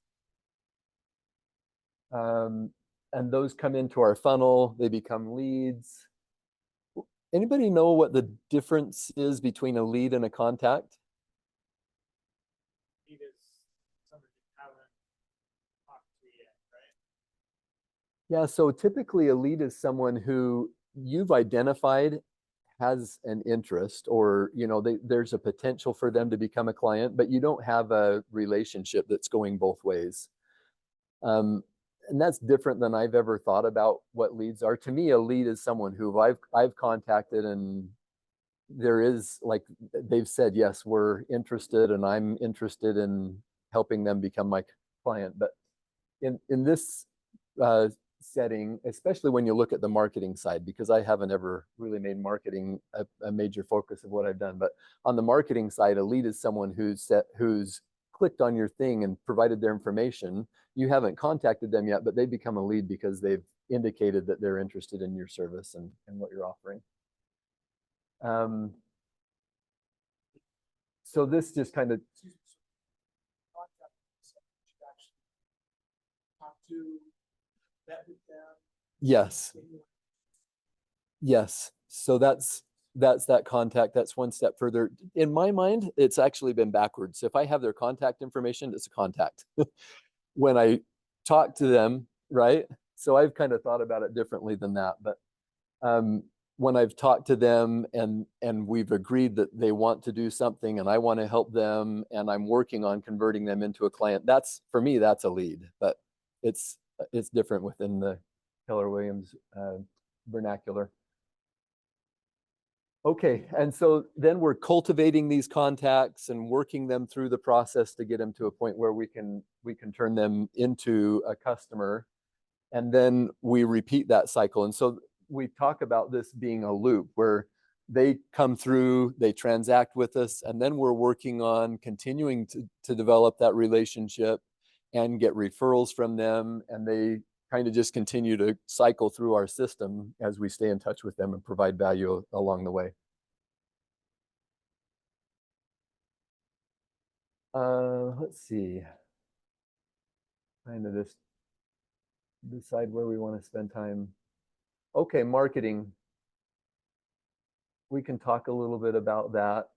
And those come into our funnel, they become leads. Anybody know what the difference is between a lead and a contact? Lead is somebody you haven't talked to yet, right? Yeah, so typically a lead is someone who you've identified has an interest, or there's a potential for them to become a client, but you don't have a relationship that's going both ways. And that's different than I've ever thought about what leads are. To me, a lead is someone who I've contacted, and there is, like, they've said, yes, we're interested and I'm interested in helping them become my client. But in this setting, especially when you look at the marketing side, because I haven't ever really made marketing a major focus of what I've done, but on the marketing side, a lead is someone who's clicked on your thing and provided their information. You haven't contacted them yet, but they become a lead because they've indicated that they're interested in your service and what you're offering. So this just kind of, Contact person you should actually talk to, vet with them. yes, yes. So that's that contact. That's one step further. In my mind, it's actually been backwards. If I have their contact information, it's a contact. When I talk to them, right? So I've kind of thought about it differently than that. But when I've talked to them and we've agreed that they want to do something and I want to help them and I'm working on converting them into a client, that's, for me, that's a lead. But it's different within the Keller Williams vernacular. Okay, and so then we're cultivating these contacts and working them through the process to get them to a point where we can turn them into a customer, and then we repeat that cycle. And so we talk about this being a loop where they come through, they transact with us, and then we're working on continuing to develop that relationship and get referrals from them, and they kind of just continue to cycle through our system as we stay in touch with them and provide value along the way. Let's see. Kind of just decide where we want to spend time. Okay, marketing. We can talk a little bit about that.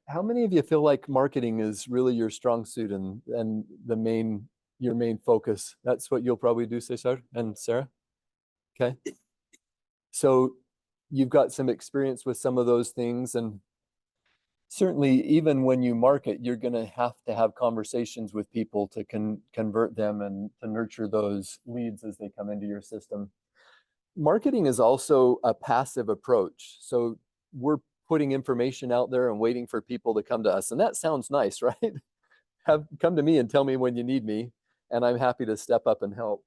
How many of you feel like marketing is really your strong suit and your main focus? That's what you'll probably do, Cesar and Sarah? Okay. So you've got some experience with some of those things, and certainly even when you market, you're going to have conversations with people to convert them and to nurture those leads as they come into your system. Marketing is also a passive approach. So we're putting information out there and waiting for people to come to us. And that sounds nice, right? Come to me and tell me when you need me, and I'm happy to step up and help.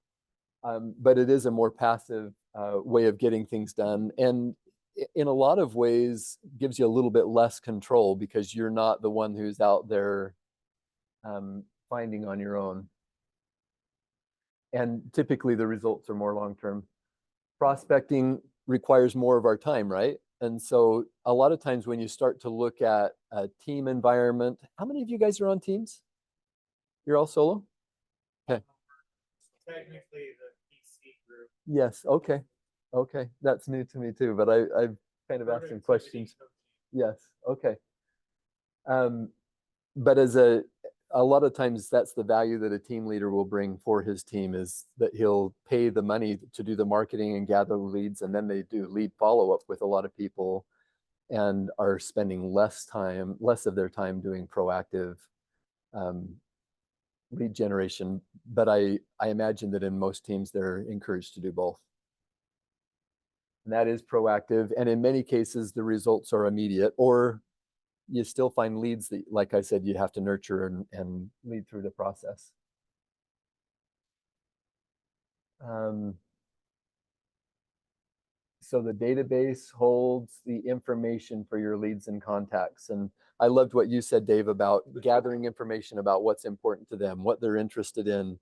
But it is a more passive way of getting things done. And in a lot of ways gives you a little bit less control because you're not the one who's out there finding on your own. And typically the results are more long-term. Prospecting requires more of our time, right? And so a lot of times when you start to look at a team environment, how many of you guys are on teams? You're all solo? Okay. Technically the PC group. Yes, okay. Okay, that's new to me too, but I've kind of asked some questions. Yes, okay. But a lot of times that's the value that a team leader will bring for his team, is that he'll pay the money to do the marketing and gather the leads, and then they do lead follow-up with a lot of people and are spending less of their time doing proactive um, lead generation. But I imagine that in most teams they're encouraged to do both. And that is proactive. And in many cases, the results are immediate, or you still find leads that, like I said, you have to nurture and lead through the process. So the database holds the information for your leads and contacts. And I loved what you said, Dave, about gathering information about what's important to them, what they're interested in.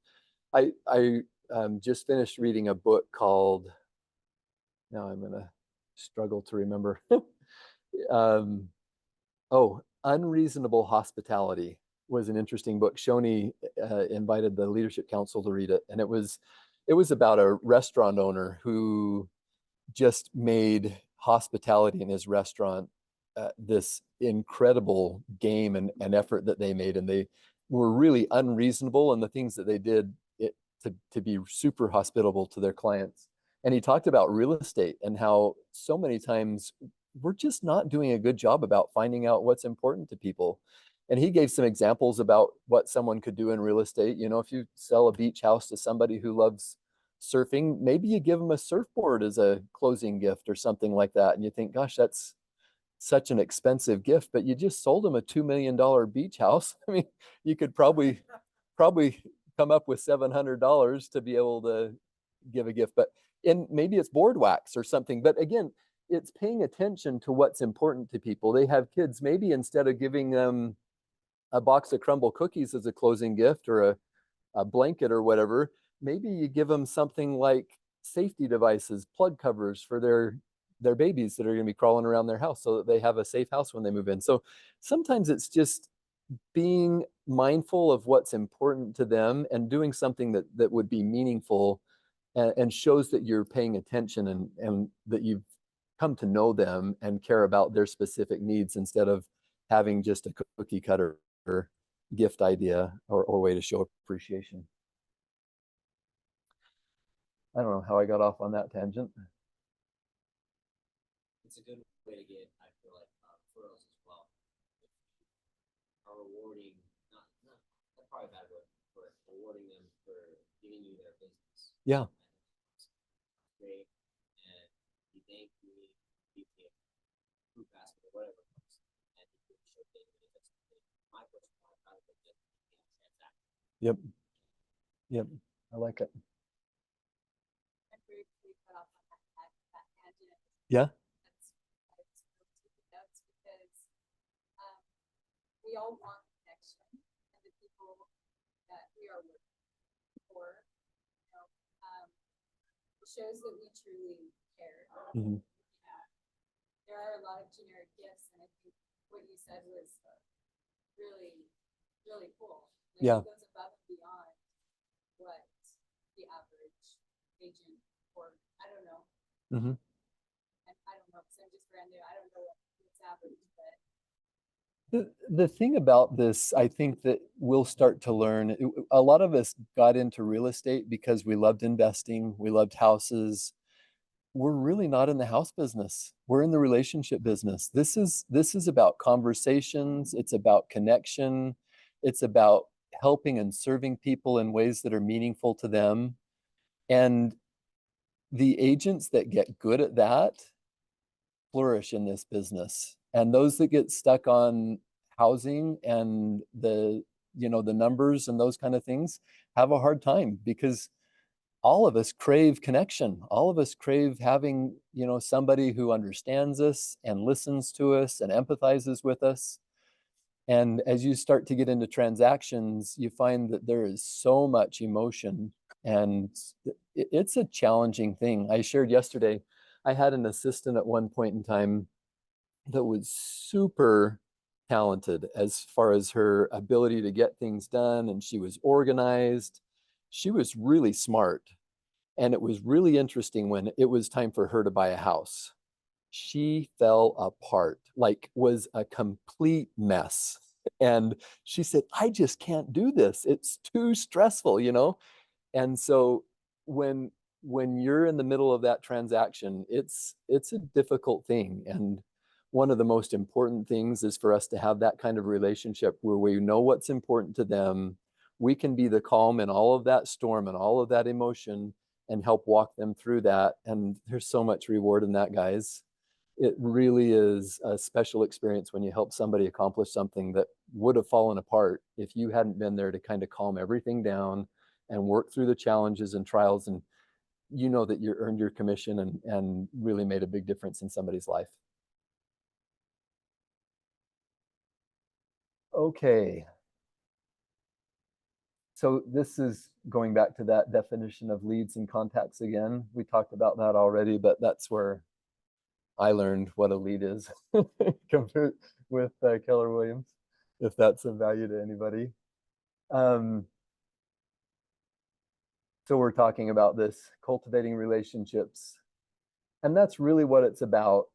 I just finished reading a book called, now I'm gonna struggle to remember. Unreasonable Hospitality was an interesting book. Shoni invited the Leadership Council to read it, and it was about a restaurant owner who just made hospitality in his restaurant this incredible game and effort that they made, and they were really unreasonable in the things that they did to be super hospitable to their clients. And he talked about real estate and how so many times we're just not doing a good job about finding out what's important to people. And he gave some examples about what someone could do in real estate. You know, if you sell a beach house to somebody who loves surfing, maybe you give them a surfboard as a closing gift or something like that. And you think, gosh, that's such an expensive gift, but you just sold them a $2 million beach house. I mean, you could probably come up with $700 to be able to give a gift, but maybe it's board wax or something. But again, it's paying attention to what's important to people. They have kids. Maybe instead of giving them a box of crumble cookies as a closing gift, or a blanket or whatever, maybe you give them something like safety devices, plug covers for their babies that are going to be crawling around their house, so that they have a safe house when they move in. So sometimes it's just being mindful of what's important to them and doing something that would be meaningful and shows that you're paying attention and that you've come to know them and care about their specific needs, instead of having just a cookie cutter gift idea or way to show appreciation. I don't know how I got off on that tangent. It's a good way to get, I feel like, referrals as well. Are rewarding, that's probably a bad word, but rewarding them for giving you their business. Yeah. Great. And you thank me, you can fruit basket or whatever it was. And you can show them that it's my personal life rather than just transaction. Yep. Yep. I like it. I'm very cut off on that tangent. Yeah. Notes because we all want connection, and the people that we are working for, it shows that we truly care. Mhm. There are a lot of generic gifts, and I think what you said was really, really cool. Like, Yeah. it goes above and beyond what the average agent, or I don't know. Mhm. I don't know, because I'm just brand new. I don't know what's average, but The thing about this, I think that we'll start to learn, a lot of us got into real estate because we loved investing, we loved houses. We're really not in the house business. We're in the relationship business. This is about conversations, it's about connection, it's about helping and serving people in ways that are meaningful to them. And the agents that get good at that flourish in this business. And those that get stuck on housing and the numbers and those kind of things have a hard time, because all of us crave connection. All of us crave having, somebody who understands us and listens to us and empathizes with us. And as you start to get into transactions, you find that there is so much emotion, and it's a challenging thing. I shared yesterday, I had an assistant at one point in time that was super talented as far as her ability to get things done, and she was organized. She was really smart. And it was really interesting when it was time for her to buy a house. She fell apart, like was a complete mess. And she said, I just can't do this. It's too stressful, you know? And so when you're in the middle of that transaction, it's a difficult thing. And one of the most important things is for us to have that kind of relationship where we know what's important to them. We can be the calm in all of that storm and all of that emotion and help walk them through that. And there's so much reward in that, guys. It really is a special experience when you help somebody accomplish something that would have fallen apart if you hadn't been there to kind of calm everything down and work through the challenges and trials. And you know that you earned your commission and really made a big difference in somebody's life. Okay. So this is going back to that definition of leads and contacts again. We talked about that already, but that's where I learned what a lead is compared with Keller Williams, if that's of value to anybody. So we're talking about this cultivating relationships, and that's really what it's about.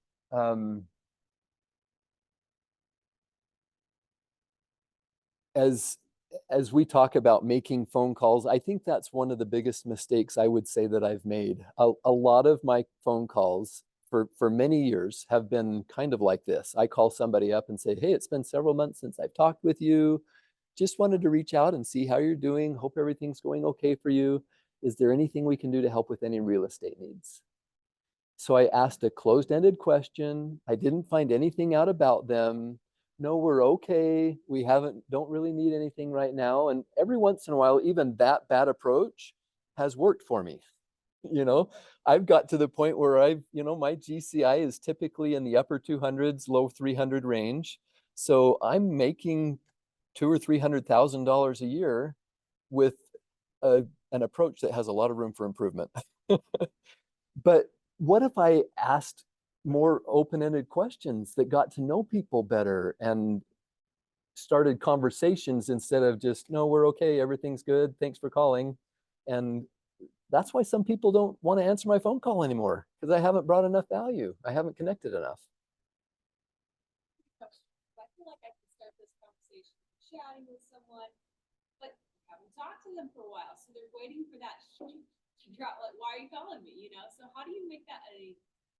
As we talk about making phone calls, I think that's one of the biggest mistakes I would say that I've made. A lot of my phone calls for many years have been kind of like this. I call somebody up and say, hey, it's been several months since I've talked with you. Just wanted to reach out and see how you're doing. Hope everything's going okay for you. Is there anything we can do to help with any real estate needs? So I asked a closed-ended question. I didn't find anything out about them. No, we're okay. We don't really need anything right now. And every once in a while, even that bad approach has worked for me. You know, I've got to the point where my GCI is typically in the upper 200s, low 300 range. So I'm making $200,000 or $300,000 a year with an approach that has a lot of room for improvement. But what if I asked more open-ended questions that got to know people better and started conversations instead of just, no, we're okay, everything's good, thanks for calling. And that's why some people don't want to answer my phone call anymore, because I haven't brought enough value. I haven't connected enough. I feel like I can start this conversation chatting with someone, but I haven't talked to them for a while, so they're waiting for that to drop. Like, why are you calling me? You know. So how do you make that a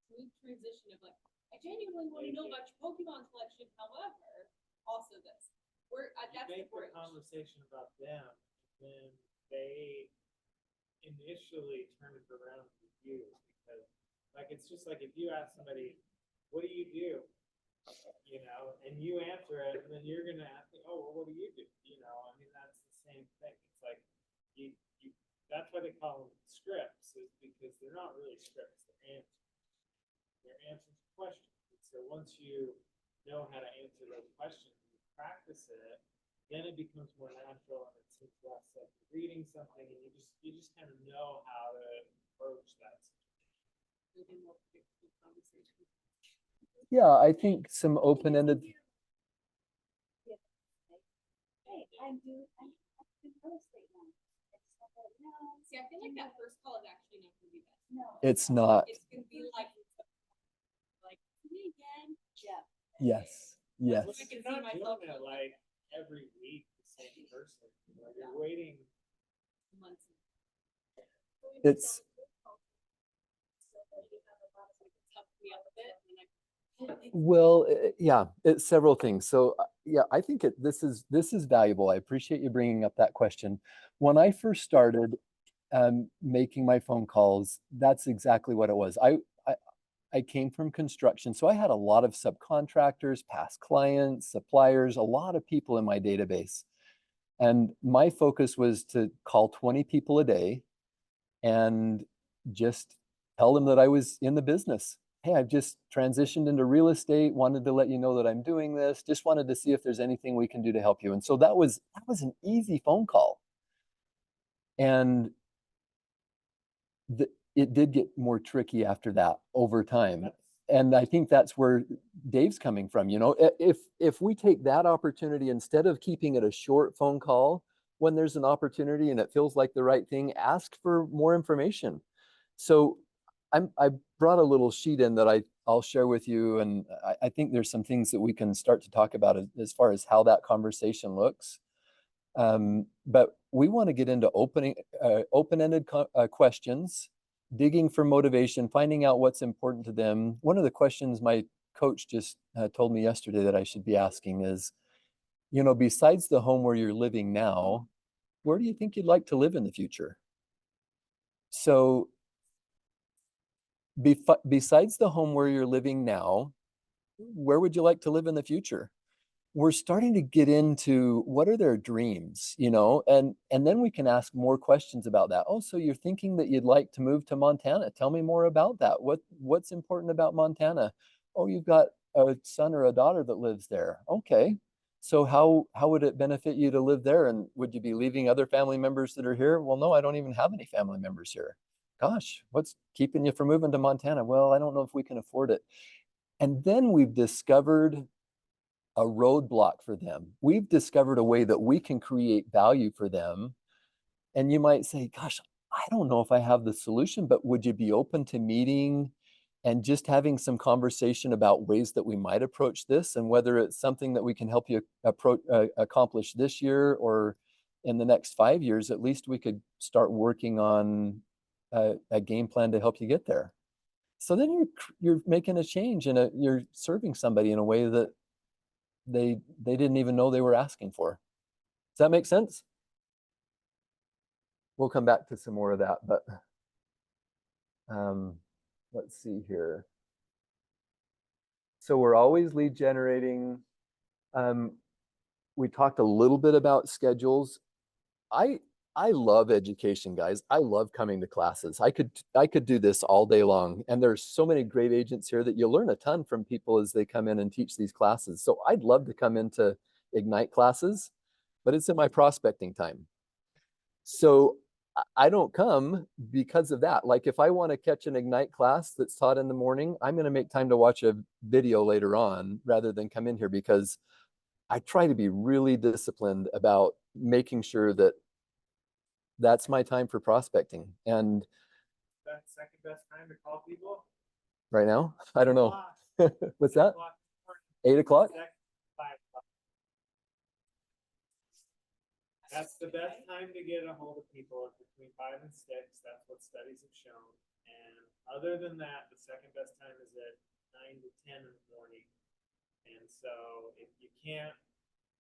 smooth transition of like, I genuinely want to know about your Pokemon collection. However, also this, that's the make the approach. conversation about them, and then they initially turn it around to you, because like it's just like if you ask somebody, what do you do? You know, and you answer it, and then you're gonna ask me, oh, well, what do you do? You know, I mean, that's the same thing. It's like you that's why they call them scripts, is because they're not really scripts, they're answers. They're answers to questions. And so once you know how to answer those questions and you practice it, then it becomes more natural and it seems less like you're reading something, and you just kind of know how to approach that situation. Yeah, I think some open-ended. Hey, I'm in real estate now. See, I feel like that first call is actually not gonna be bad. No. It's not. It's gonna be like me again. Yeah. Yes. Yes. Well, you're not doing it like every week, the same person. You know, you're waiting Months. It's well, yeah, it's several things. So yeah, I think this is valuable. I appreciate you bringing up that question. When I first started making my phone calls, that's exactly what it was. I came from construction, so I had a lot of subcontractors, past clients, suppliers, a lot of people in my database. And my focus was to call 20 people a day and just tell them that I was in the business. Hey, I've just transitioned into real estate, wanted to let you know that I'm doing this, just wanted to see if there's anything we can do to help you. And so that was an easy phone call. And it did get more tricky after that over time. And I think that's where Dave's coming from. You know, if we take that opportunity, instead of keeping it a short phone call, when there's an opportunity and it feels like the right thing, ask for more information. So I brought a little sheet in that I'll share with you, and I think there's some things that we can start to talk about as far as how that conversation looks. But we want to get into open-ended questions, digging for motivation, finding out what's important to them. One of the questions my coach just told me yesterday that I should be asking is, besides the home where you're living now, where do you think you'd like to live in the future? So besides the home where you're living now, where would you like to live in the future? We're starting to get into what are their dreams, and then we can ask more questions about that. Oh, so you're thinking that you'd like to move to Montana. Tell me more about that. What's important about Montana? Oh, you've got a son or a daughter that lives there. Okay. So how would it benefit you to live there? And would you be leaving other family members that are here? Well, no, I don't even have any family members here. Gosh, what's keeping you from moving to Montana? Well, I don't know if we can afford it. And then we've discovered a roadblock for them. We've discovered a way that we can create value for them. And you might say, gosh, I don't know if I have the solution, but would you be open to meeting and just having some conversation about ways that we might approach this, and whether it's something that we can help you accomplish this year or in the next 5 years? At least we could start working on a game plan to help you get there. So then you're making a change, and you're serving somebody in a way that they didn't even know they were asking for. Does that make sense? We'll come back to some more of that, but let's see here. So we're always lead generating. We talked a little bit about schedules. I love education, guys. I love coming to classes. I could do this all day long. And there's so many great agents here that you learn a ton from people as they come in and teach these classes. So I'd love to come into Ignite classes, but it's in my prospecting time. So I don't come because of that. Like if I want to catch an Ignite class that's taught in the morning, I'm going to make time to watch a video later on rather than come in here, because I try to be really disciplined about making sure that that's my time for prospecting. And That second best time to call people? right now, I don't know. What's that? 8 o'clock? 5 o'clock. That's the best time to get a hold of people, between 5 and 6. That's what studies have shown. And other than that, the second best time is at 9 to 10 in the morning. And so if you can't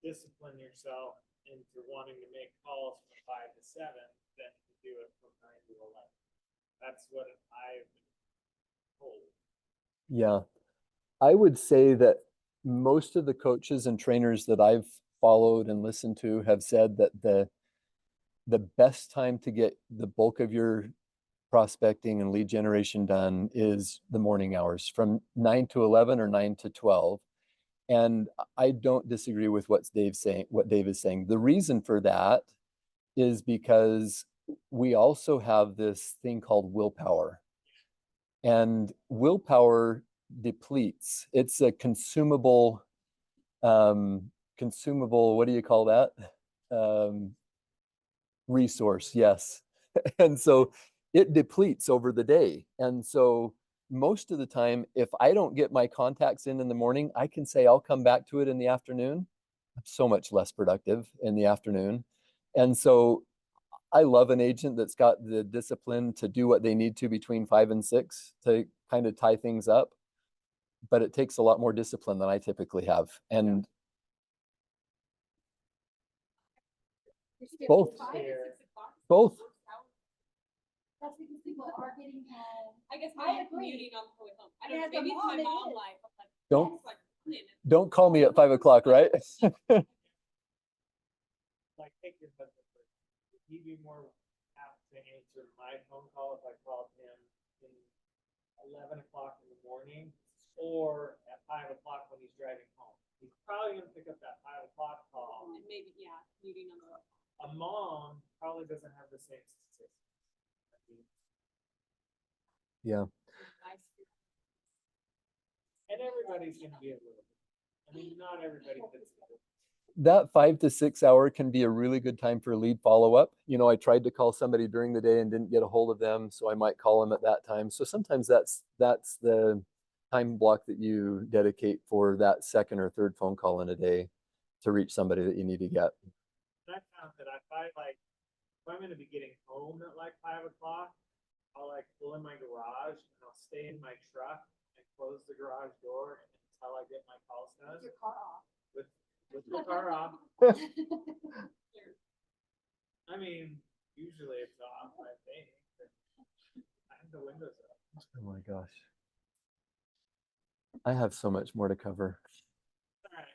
discipline yourself into wanting to make calls from 5 to 7, then you do it from 9 to 11. That's what I've been told. Yeah. I would say that most of the coaches and trainers that I've followed and listened to have said that the best time to get the bulk of your prospecting and lead generation done is the morning hours, from 9 to 11 or 9 to 12. And I don't disagree with what Dave is saying. The reason for that is because we also have this thing called willpower. And willpower depletes. It's a consumable, what do you call that? Resource, yes. And so it depletes over the day. And so most of the time, if I don't get my contacts in the morning, I can say I'll come back to it in the afternoon. I'm so much less productive in the afternoon. And so I love an agent that's got the discipline to do what they need to between 5 and 6 to kind of tie things up. But it takes a lot more discipline than I typically have. And both. 5 to 6 o'clock. Both. That's because people are getting home. I guess I I'm agree. commuting on the way home. I And don't know, as a maybe it's mom, my it mom is. life. I'm like, Don't- yes, like, clean it. Don't call me at 5 o'clock, right? Like, take your husband first. Would he be more apt to answer my phone call if I called him in 11 o'clock in the morning, or at 5 o'clock when he's driving home? He's probably gonna pick up that 5 o'clock call. And maybe, yeah, commuting on the way. A mom probably doesn't have the same statistics. I mean, Yeah. and everybody's gonna be a little bit. I mean, not everybody fits the bill. That 5 to 6 hour can be a really good time for lead follow-up. I tried to call somebody during the day and didn't get a hold of them, so I might call them at that time. So sometimes that's the time block that you dedicate for that second or third phone call in a day to reach somebody that you need to get. And I found that if I'm gonna be getting home at like 5 o'clock, I'll like pull in my garage and I'll stay in my truck and close the garage door until I get my calls done Your car off. with the car off. I mean, usually it's off, I think. I have the windows up. Oh my gosh. I have so much more to cover.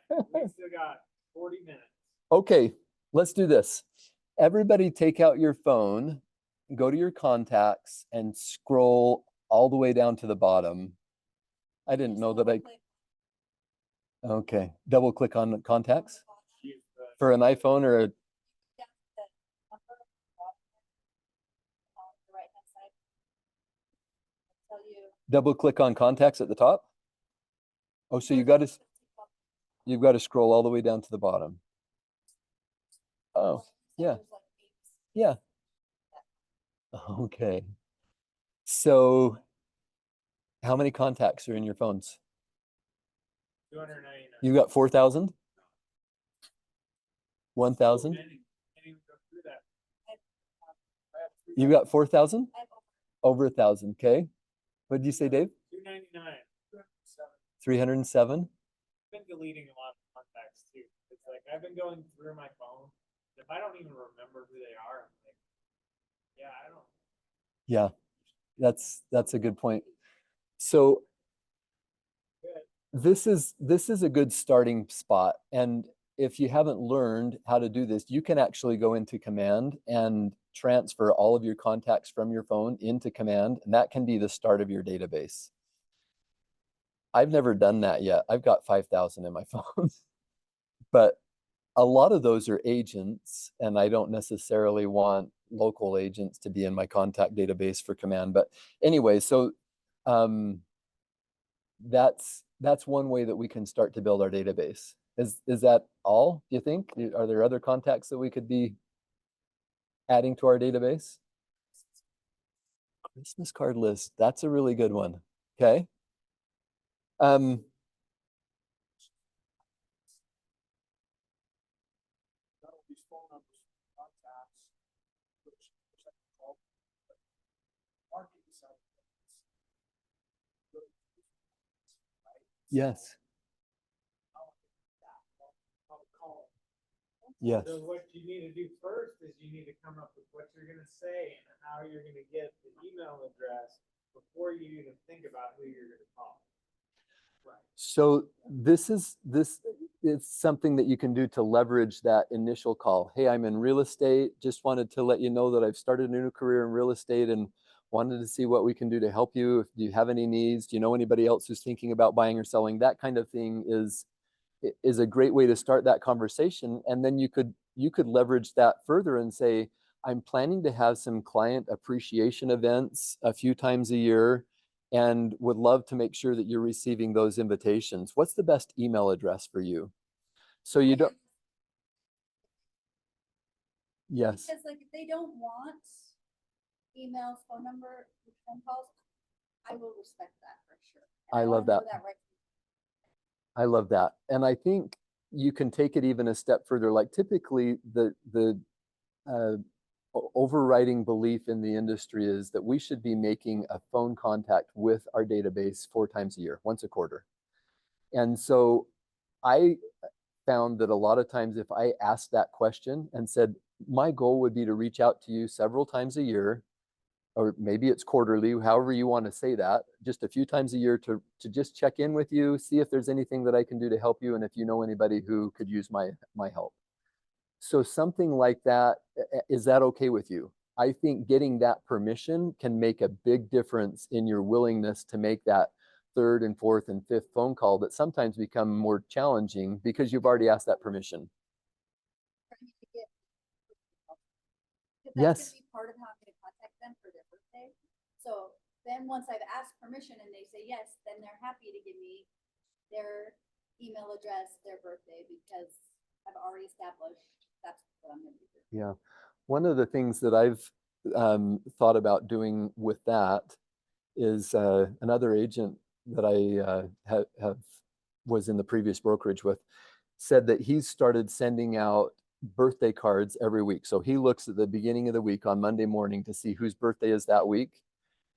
All right, we still got 40 minutes. Okay, let's do this. Everybody take out your phone, go to your contacts and scroll all the way down to the bottom. I didn't know that okay, double click on contacts Use the for an iPhone or a, Right-hand side. Tell you. double click on contacts at the top. Oh, so you've got to scroll all the way down to the bottom. Oh, yeah. Yeah. Okay. So how many contacts are in your phones? 299. You got 4,000? 1,000? Can't even go through that. You got 4,000? I have Over 1,000, okay. What did you say, Dave? 299. 307? I've been deleting a lot of contacts too. It's like I've been going through my phone. If I don't even remember who they are, I'm like, yeah, I don't. Yeah, that's a good point. So Good. this is a good starting spot. And if you haven't learned how to do this, you can actually go into Command and transfer all of your contacts from your phone into Command, and that can be the start of your database. I've never done that yet. I've got 5,000 in my phone, but a lot of those are agents, and I don't necessarily want local agents to be in my contact database for Command. But anyway, so that's one way that we can start to build our database. Is that all, do you think? Are there other contacts that we could be adding to our database? Christmas card list, that's a really good one. Okay. Not all these phone numbers, contacts, which I can call, but marketing side of things. Really, right? Yes. How I can do that, how to call. Yes. So what you need to do first is you need to come up with what you're gonna say and how you're gonna get the email address before you even think about who you're gonna call. Right. So this is something that you can do to leverage that initial call. Hey, I'm in real estate. Just wanted to let you know that I've started a new career in real estate and wanted to see what we can do to help you. If you have any needs, do you know anybody else who's thinking about buying or selling? That kind of thing is a great way to start that conversation. And then you could leverage that further and say, I'm planning to have some client appreciation events a few times a year and would love to make sure that you're receiving those invitations. What's the best email address for you? So you don't, yes, Because like if they don't want emails, phone number, phone calls, I will respect that for sure. And I love wanna know that. right. I love that. And I think you can take it even a step further. Like typically the overriding belief in the industry is that we should be making a phone contact with our database 4 times a year, once a quarter. And so I found that a lot of times if I asked that question and said, my goal would be to reach out to you several times a year, or maybe it's quarterly, however you want to say that, just a few times a year to just check in with you, see if there's anything that I can do to help you, and if you know anybody who could use my help. So something like that, is that okay with you? I think getting that permission can make a big difference in your willingness to make that third and fourth and fifth phone call that sometimes become more challenging because you've already asked that permission. Because Yes. that's gonna be part of how I'm gonna contact them for their birthday. So then once I've asked permission and they say yes, then they're happy to give me their email address, their birthday, because I've already established that's what I'm gonna do. Yeah. One of the things that I've thought about doing with that is another agent that I have was in the previous brokerage with said that he's started sending out birthday cards every week. So he looks at the beginning of the week on Monday morning to see whose birthday is that week.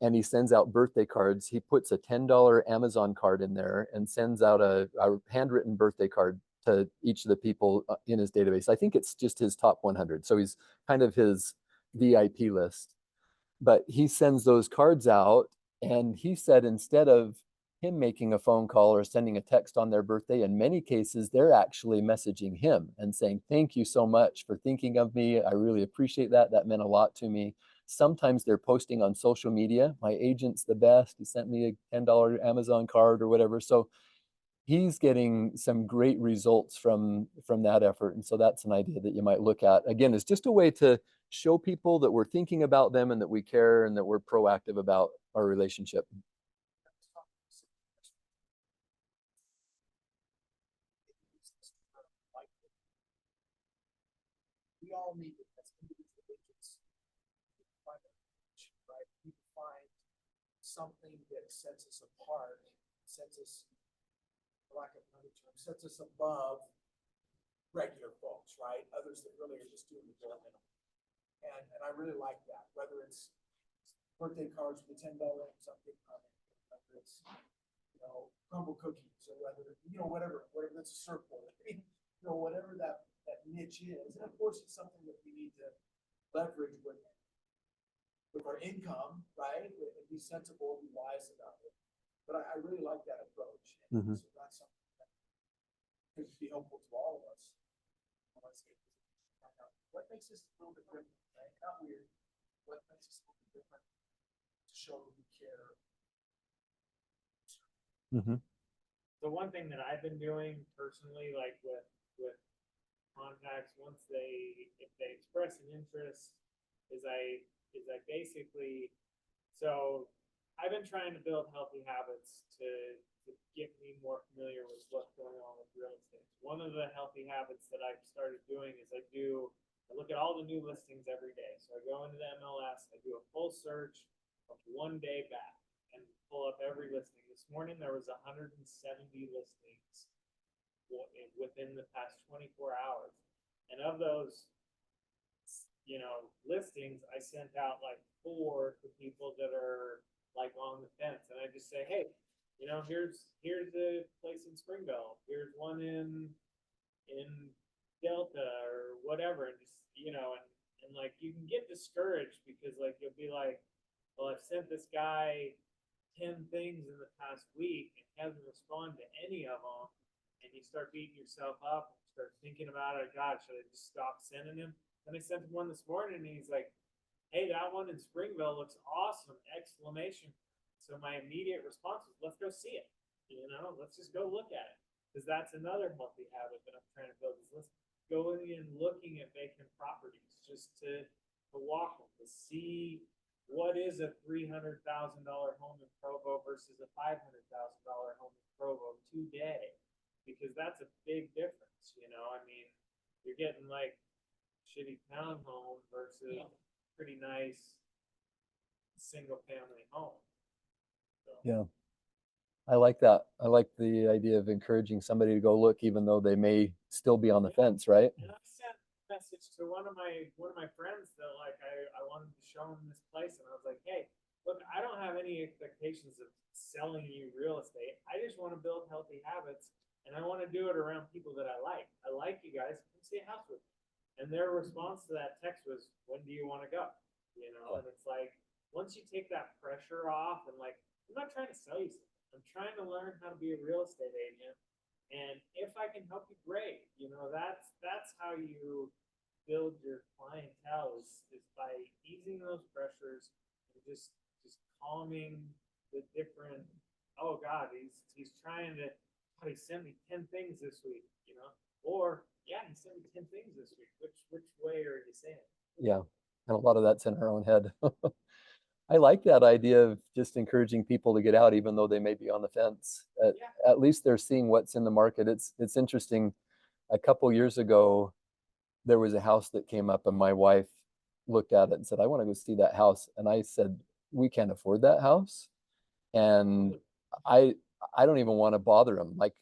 And he sends out birthday cards. He puts a $10 Amazon card in there and sends out a handwritten birthday card to each of the people in his database. I think it's just his top 100. So he's kind of his VIP list. But he sends those cards out, and he said instead of him making a phone call or sending a text on their birthday, in many cases, they're actually messaging him and saying, thank you so much for thinking of me. I really appreciate that. That meant a lot to me. Sometimes they're posting on social media. My agent's the best. He sent me a $10 Amazon card or whatever. So he's getting some great results from that effort. And so that's an idea that you might look at. Again, it's just a way to show people that we're thinking about them and that we care and that we're proactive about our relationship. We all need it as individual agents. Find a niche, right? We find something that sets us apart, sets us, for lack of another term, sets us above regular folks, right? Others that really are just doing the bare minimum. And I really like that, whether it's birthday cards with a $10 something, whether it's, crumble cookies, or whether, whatever that's a surfboard. I mean, whatever that niche is. And of course, it's something that we need to leverage with our income, right? And be sensible and be wise about it. But I really like that approach. And so that's something that could be helpful to all of us. What makes us a little bit different, right? Not weird. What makes us a little bit different to show that we care? The one thing that I've been doing personally, like with contacts, if they express an interest, is I basically, so I've been trying to build healthy habits to get me more familiar with what's going on with real estate. One of the healthy habits that I've started doing is I look at all the new listings every day. So I go into the MLS, I do a full search of one day back and pull up every listing. This morning there was 170 listings within the past 24 hours. And of those, listings, I sent out like 4 to people that are like on the fence. And I just say, hey, here's a place in Springville. Here's one in Delta or whatever. And just, and like you can get discouraged because like you'll be like, well, I've sent this guy 10 things in the past week and hasn't responded to any of them. And you start beating yourself up and start thinking about it. God, should I just stop sending him? Then I sent him one this morning and he's like, hey, that one in Springville looks awesome! Exclamation. So my immediate response was, let's go see it. Let's just go look at it. Because that's another healthy habit that I'm trying to build is let's going and looking at vacant properties just to walk them, to see what is a $300,000 home in Provo versus a $500,000 home in Provo today. Because that's a big difference, I mean, you're getting like shitty townhome versus pretty nice single family home. So. Yeah. I like that. I like the idea of encouraging somebody to go look, even though they may still be on the fence, right? And I sent a message to one of my friends that like I wanted to show him this place, and I was like, hey, look, I don't have any expectations of selling you real estate. I just want to build healthy habits, and I want to do it around people that I like. I like you guys. Come see a house with me. And their response to that text was, when do you want to go? And it's like, once you take that pressure off and like, I'm not trying to sell you something. I'm trying to learn how to be a real estate agent. And if I can help you, great. That's how you build your clientele is by easing those pressures and just calming the different, oh God, he's trying to, he sent me 10 things this week, or yeah, he sent me 10 things this week. Which way are you saying? Yeah. And a lot of that's in our own head. I like that idea of just encouraging people to get out, even though they may be on the fence. At least they're seeing what's in the market. It's interesting. A couple years ago, there was a house that came up, and my wife looked at it and said, I want to go see that house. And I said, we can't afford that house. And I I don't even want to bother them. Like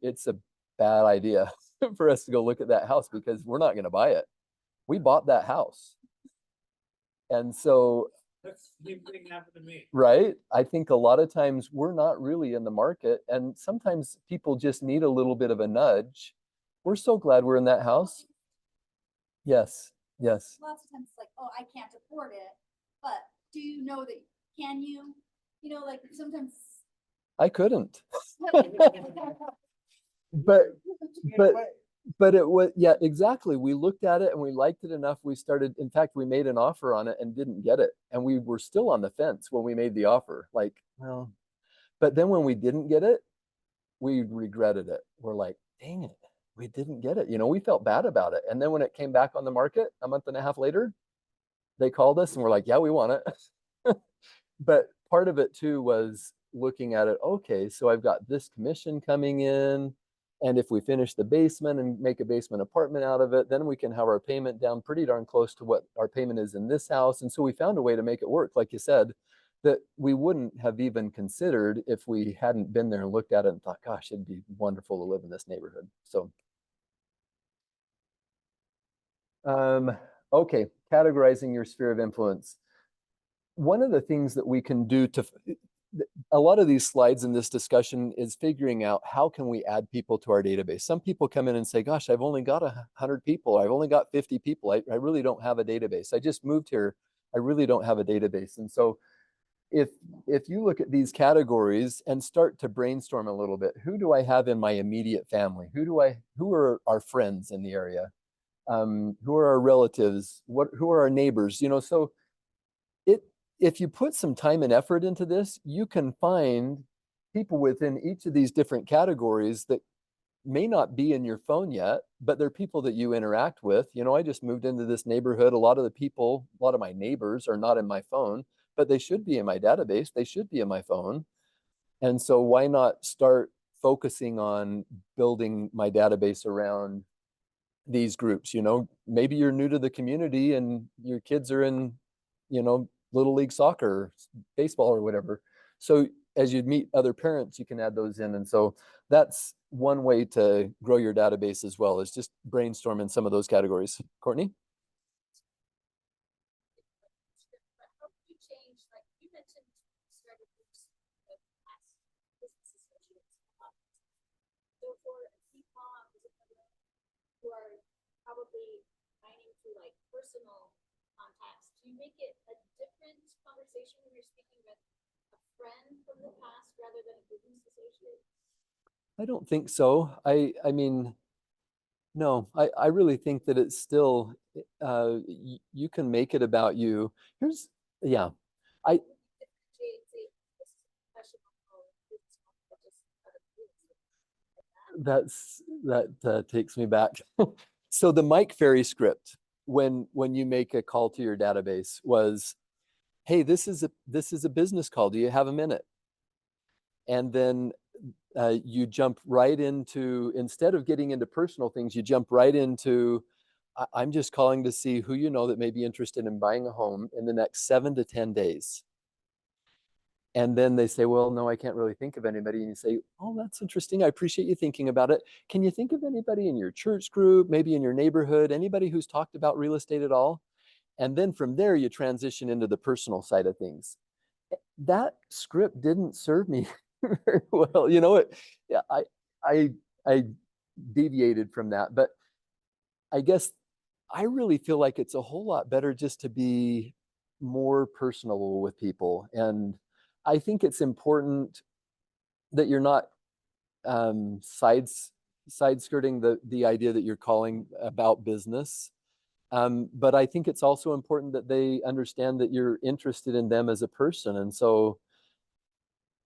it's a bad idea for us to go look at that house because we're not going to buy it. We bought that house. And so, That's the same thing happened to me. right, I think a lot of times we're not really in the market, and sometimes people just need a little bit of a nudge. We're so glad we're in that house. Yes, yes. Lots of times it's like, oh, I can't afford it, but do you know that, can you? You know, like sometimes. I couldn't. But but but it was, yeah, exactly. We looked at it and we liked it enough. We started, in fact, we made an offer on it and didn't get it. And we were still on the fence when we made the offer. Like, well, but then when we didn't get it, we regretted it. We're like, dang it, we didn't get it. You know, we felt bad about it. And then when it came back on the market a month and a half later, they called us and we're like, yeah, we want it. But part of it too was looking at it, okay, so I've got this commission coming in. And if we finish the basement and make a basement apartment out of it, then we can have our payment down pretty darn close to what our payment is in this house. And so we found a way to make it work, like you said, that we wouldn't have even considered if we hadn't been there and looked at it and thought, gosh, it'd be wonderful to live in this neighborhood. So, okay, categorizing your sphere of influence. One of the things that we can do to a lot of these slides in this discussion is figuring out how can we add people to our database. Some people come in and say, gosh, I've only got 100 people. I've only got 50 people. I really don't have a database. I just moved here. I really don't have a database. And so if you look at these categories and start to brainstorm a little bit, who do I have in my immediate family? Who are our friends in the area? Who are our relatives? Who are our neighbors? You know, so it if you put some time and effort into this, you can find people within each of these different categories that may not be in your phone yet, but they're people that you interact with. You know, I just moved into this neighborhood. A lot of the people, a lot of my neighbors are not in my phone, but they should be in my database. They should be in my phone. And so why not start focusing on building my database around these groups? You know, maybe you're new to the community and your kids are in, you know, little league soccer, baseball or whatever. So as you meet other parents, you can add those in. And so that's one way to grow your database as well, is just brainstorm in some of those categories. Courtney? How do you change, like you mentioned, started groups with past business associates. So for a CPOM who are probably mining through like personal contacts, do you make it a different conversation when you're speaking with a friend from the past rather than a business associate? I don't think so. I mean, no, I really think that it's still, you can make it about you. Here's, yeah, I, Differentiate, say, this is a professional or business or just other business like that. that takes me back. So the Mike Ferry script, when you make a call to your database, was, hey, this is a business call. Do you have a minute? And then you jump right into, instead of getting into personal things, you jump right into, I'm just calling to see who you know that may be interested in buying a home in the next 7 to 10 days. And then they say, well, no, I can't really think of anybody. And you say, oh, that's interesting. I appreciate you thinking about it. Can you think of anybody in your church group, maybe in your neighborhood, anybody who's talked about real estate at all? And then from there, you transition into the personal side of things. That script didn't serve me very well. You know, yeah, I, I deviated from that, but I guess I really feel like it's a whole lot better just to be more personal with people. And I think it's important that you're not side skirting the idea that you're calling about business. But I think it's also important that they understand that you're interested in them as a person. And so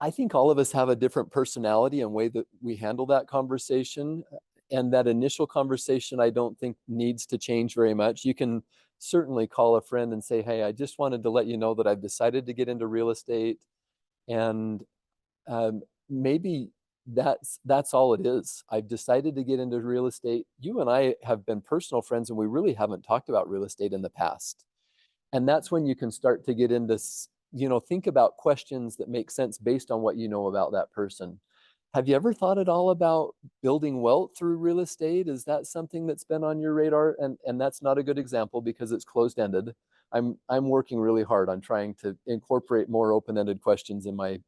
I think all of us have a different personality and way that we handle that conversation. And that initial conversation, I don't think needs to change very much. You can certainly call a friend and say, hey, I just wanted to let you know that I've decided to get into real estate. And maybe that's all it is. I've decided to get into real estate. You and I have been personal friends and we really haven't talked about real estate in the past. And that's when you can start to get into think about questions that make sense based on what you know about that person. Have you ever thought at all about building wealth through real estate? Is that something that's been on your radar? And that's not a good example because it's closed-ended. I'm working really hard on trying to incorporate more open-ended questions in my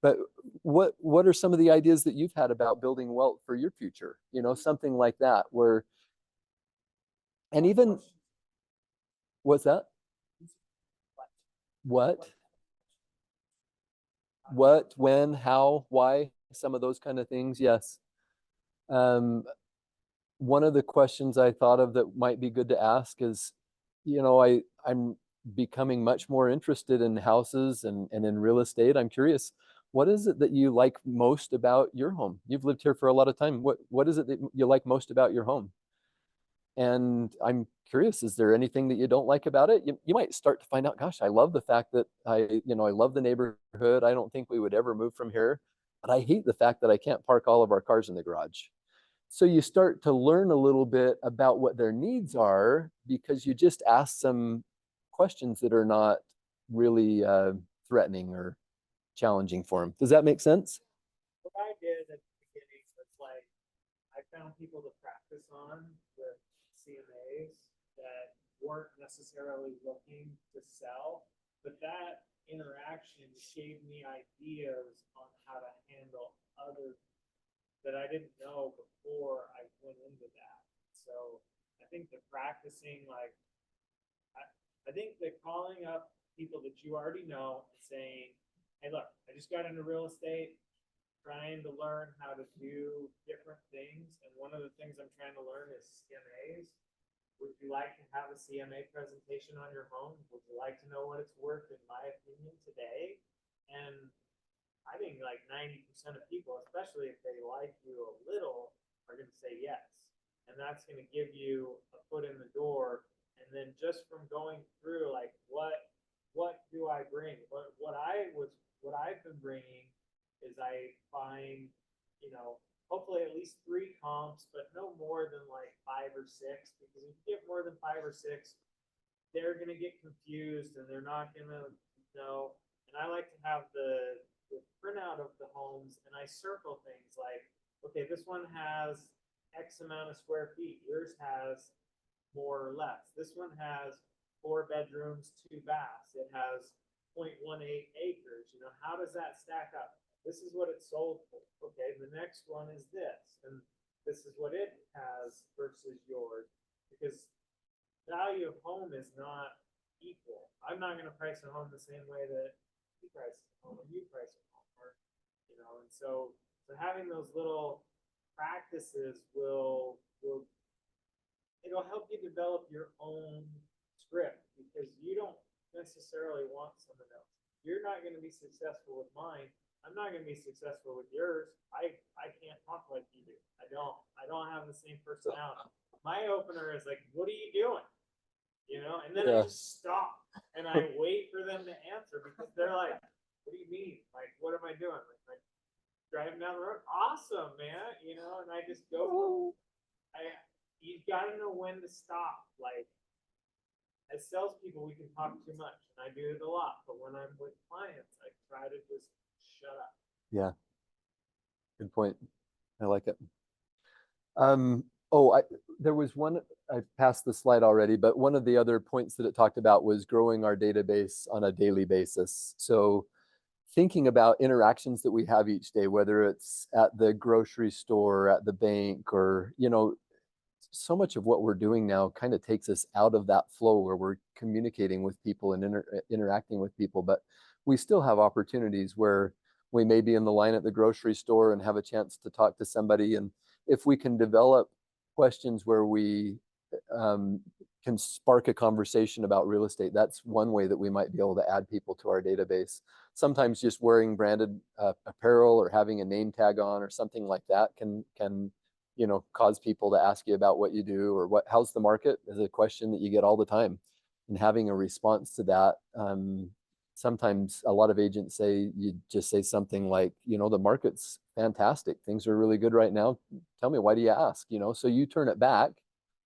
but what are some of the ideas that you've had about building wealth for your future? Something like that where and even what's that? What? What, when, how, why, some of those kind of things. Yes. Um, one of the questions I thought of that might be good to ask is, I'm becoming much more interested in houses and in real estate. I'm curious, what is it that you like most about your home? You've lived here for a lot of time. What is it that you like most about your home? And I'm curious, is there anything that you don't like about it? You might start to find out, gosh, I love the fact that I love the neighborhood. I don't think we would ever move from here, but I hate the fact that I can't park all of our cars in the garage. So you start to learn a little bit about what their needs are because you just ask some questions that are not really threatening or challenging for them. Does that make sense? What I did at the beginning was like, I found people to practice on with CMAs that weren't necessarily looking to sell, but that interaction gave me ideas on how to handle other that I didn't know before I went into that. So I think the practicing, like, I think that calling up people that you already know and saying, hey, look, I just got into real estate, trying to learn how to do different things. And one of the things I'm trying to learn is CMAs. Would you like to have a CMA presentation on your home? Would you like to know what it's worth, in my opinion, today? And I think like 90% of people, especially if they like you a little, are going to say yes. And that's going to give you a foot in the door. And then just from going through, like, what do I bring? What I've been bringing is I find, hopefully at least 3 comps, but no more than like 5 or 6, because if you get more than 5 or 6, they're going to get confused and they're not going to know. And I like to have the printout of the homes, and I circle things like, okay, this one has X amount of square feet. Yours has more or less. This one has 4 bedrooms, 2 baths. It has 0.18 acres. How does that stack up? This is what it sold for. Okay, the next one is this, and this is what it has versus yours, because value of home is not equal. I'm not going to price a home the same way that he prices a home and you price a home, and so having those little practices it'll help you develop your own script, because you don't necessarily want someone else. You're not going to be successful with mine. I'm not going to be successful with yours. I can't talk like you do. I don't have the same personality. My opener is like, what are you doing? And then I just stop and I wait for them to answer, because they're like, what do you mean? Like, what am I doing? Like driving down the road? Awesome, man. And I just go, you've got to know when to stop. Like, as salespeople, we can talk too much, and I do it a lot. But when I'm with clients, I try to just shut up. Yeah, good point. I like it. There was one, I passed the slide already, but one of the other points that it talked about was growing our database on a daily basis. So thinking about interactions that we have each day, whether it's at the grocery store, at the bank, or, so much of what we're doing now kind of takes us out of that flow where we're communicating with people and interacting with people, but we still have opportunities where we may be in the line at the grocery store and have a chance to talk to somebody. And if we can develop questions where we can spark a conversation about real estate, that's one way that we might be able to add people to our database. Sometimes just wearing branded apparel or having a name tag on or something like that can cause people to ask you about what you do, or how's the market is a question that you get all the time, and having a response to that. Sometimes a lot of agents say, you just say something like, the market's fantastic, things are really good right now, tell me, why do you ask? So you turn it back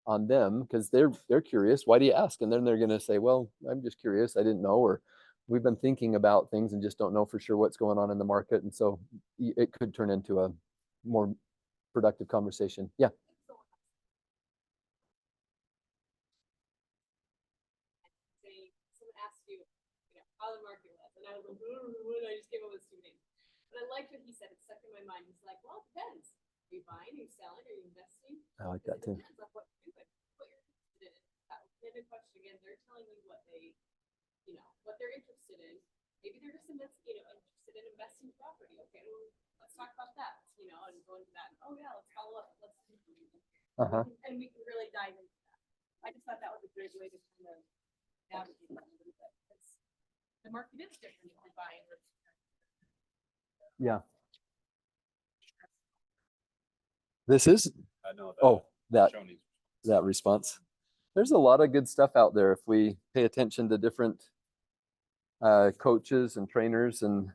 on them because they're curious, why do you ask? And then they're going to say, well, I'm just curious, I didn't know, or we've been thinking about things and just don't know for sure what's going on in the market. And so it could turn into a more productive conversation. Yeah. Say, someone asked you, how the market was, and I was like, what? I just came up with two names. But I liked what he said. It stuck in my mind. He's like, well, it depends. Are you buying? Are you selling? Are you investing? I like that too. It depends on what you're doing, what you're interested in. That open-ended question again. They're telling you what they, what they're interested in. Maybe they're just interested in investing in property. Okay, well, let's talk about that. And go into that. Oh yeah, let's follow up. Let's Uh-huh. and we can really dive into that. I just thought that was a great way to kind of navigate that a little bit. Because the market is different if you're buying or Yeah. This is, I know that Shoney's that response. There's a lot of good stuff out there if we pay attention to different coaches and trainers and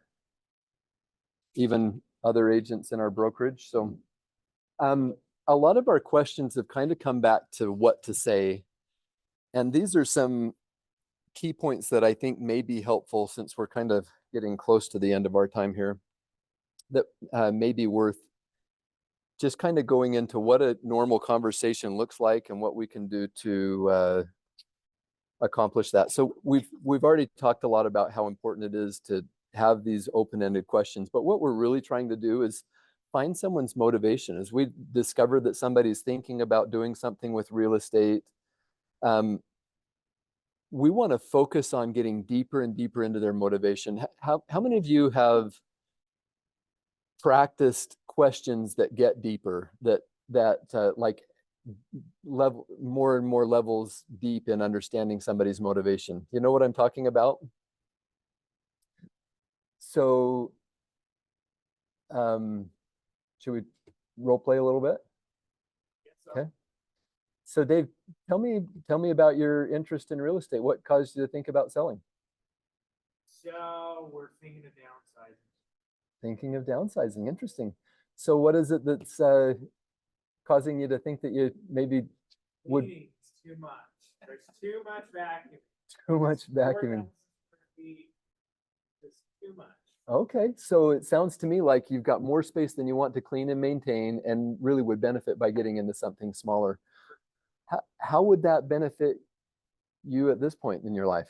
even other agents in our brokerage. So a lot of our questions have kind of come back to what to say. And these are some key points that I think may be helpful since we're kind of getting close to the end of our time here, that may be worth just kind of going into what a normal conversation looks like and what we can do to accomplish that. So we've already talked a lot about how important it is to have these open-ended questions, but what we're really trying to do is find someone's motivation. As we discover that somebody's thinking about doing something with real estate, we want to focus on getting deeper and deeper into their motivation. How many of you have practiced questions that get deeper, that like level more and more levels deep in understanding somebody's motivation? You know what I'm talking about? So should we role play a little bit? Okay. So Dave, tell me about your interest in real estate. What caused you to think about selling? So we're thinking of downsizing. Thinking of downsizing. Interesting. So what is it that's causing you to think that you maybe would? Cleaning's too much. There's too much vacuum. Too much vacuuming. It's too much. Okay, so it sounds to me like you've got more space than you want to clean and maintain, and really would benefit by getting into something smaller. How would that benefit you at this point in your life?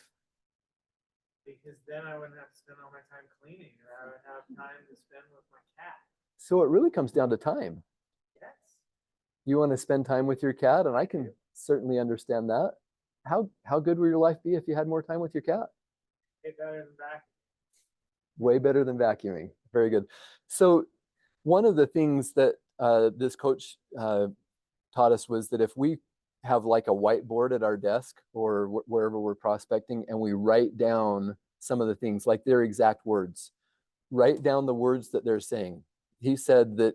Because then I wouldn't have to spend all my time cleaning, or I would have time to spend with my cat. So it really comes down to time. Yes. You want to spend time with your cat, and I can certainly understand that. How good would your life be if you had more time with your cat? Way better than vacuuming. Way better than vacuuming. Very good. So one of the things that this coach taught us was that if we have like a whiteboard at our desk or wherever we're prospecting, and we write down some of the things, like their exact words, write down the words that they're saying. He said that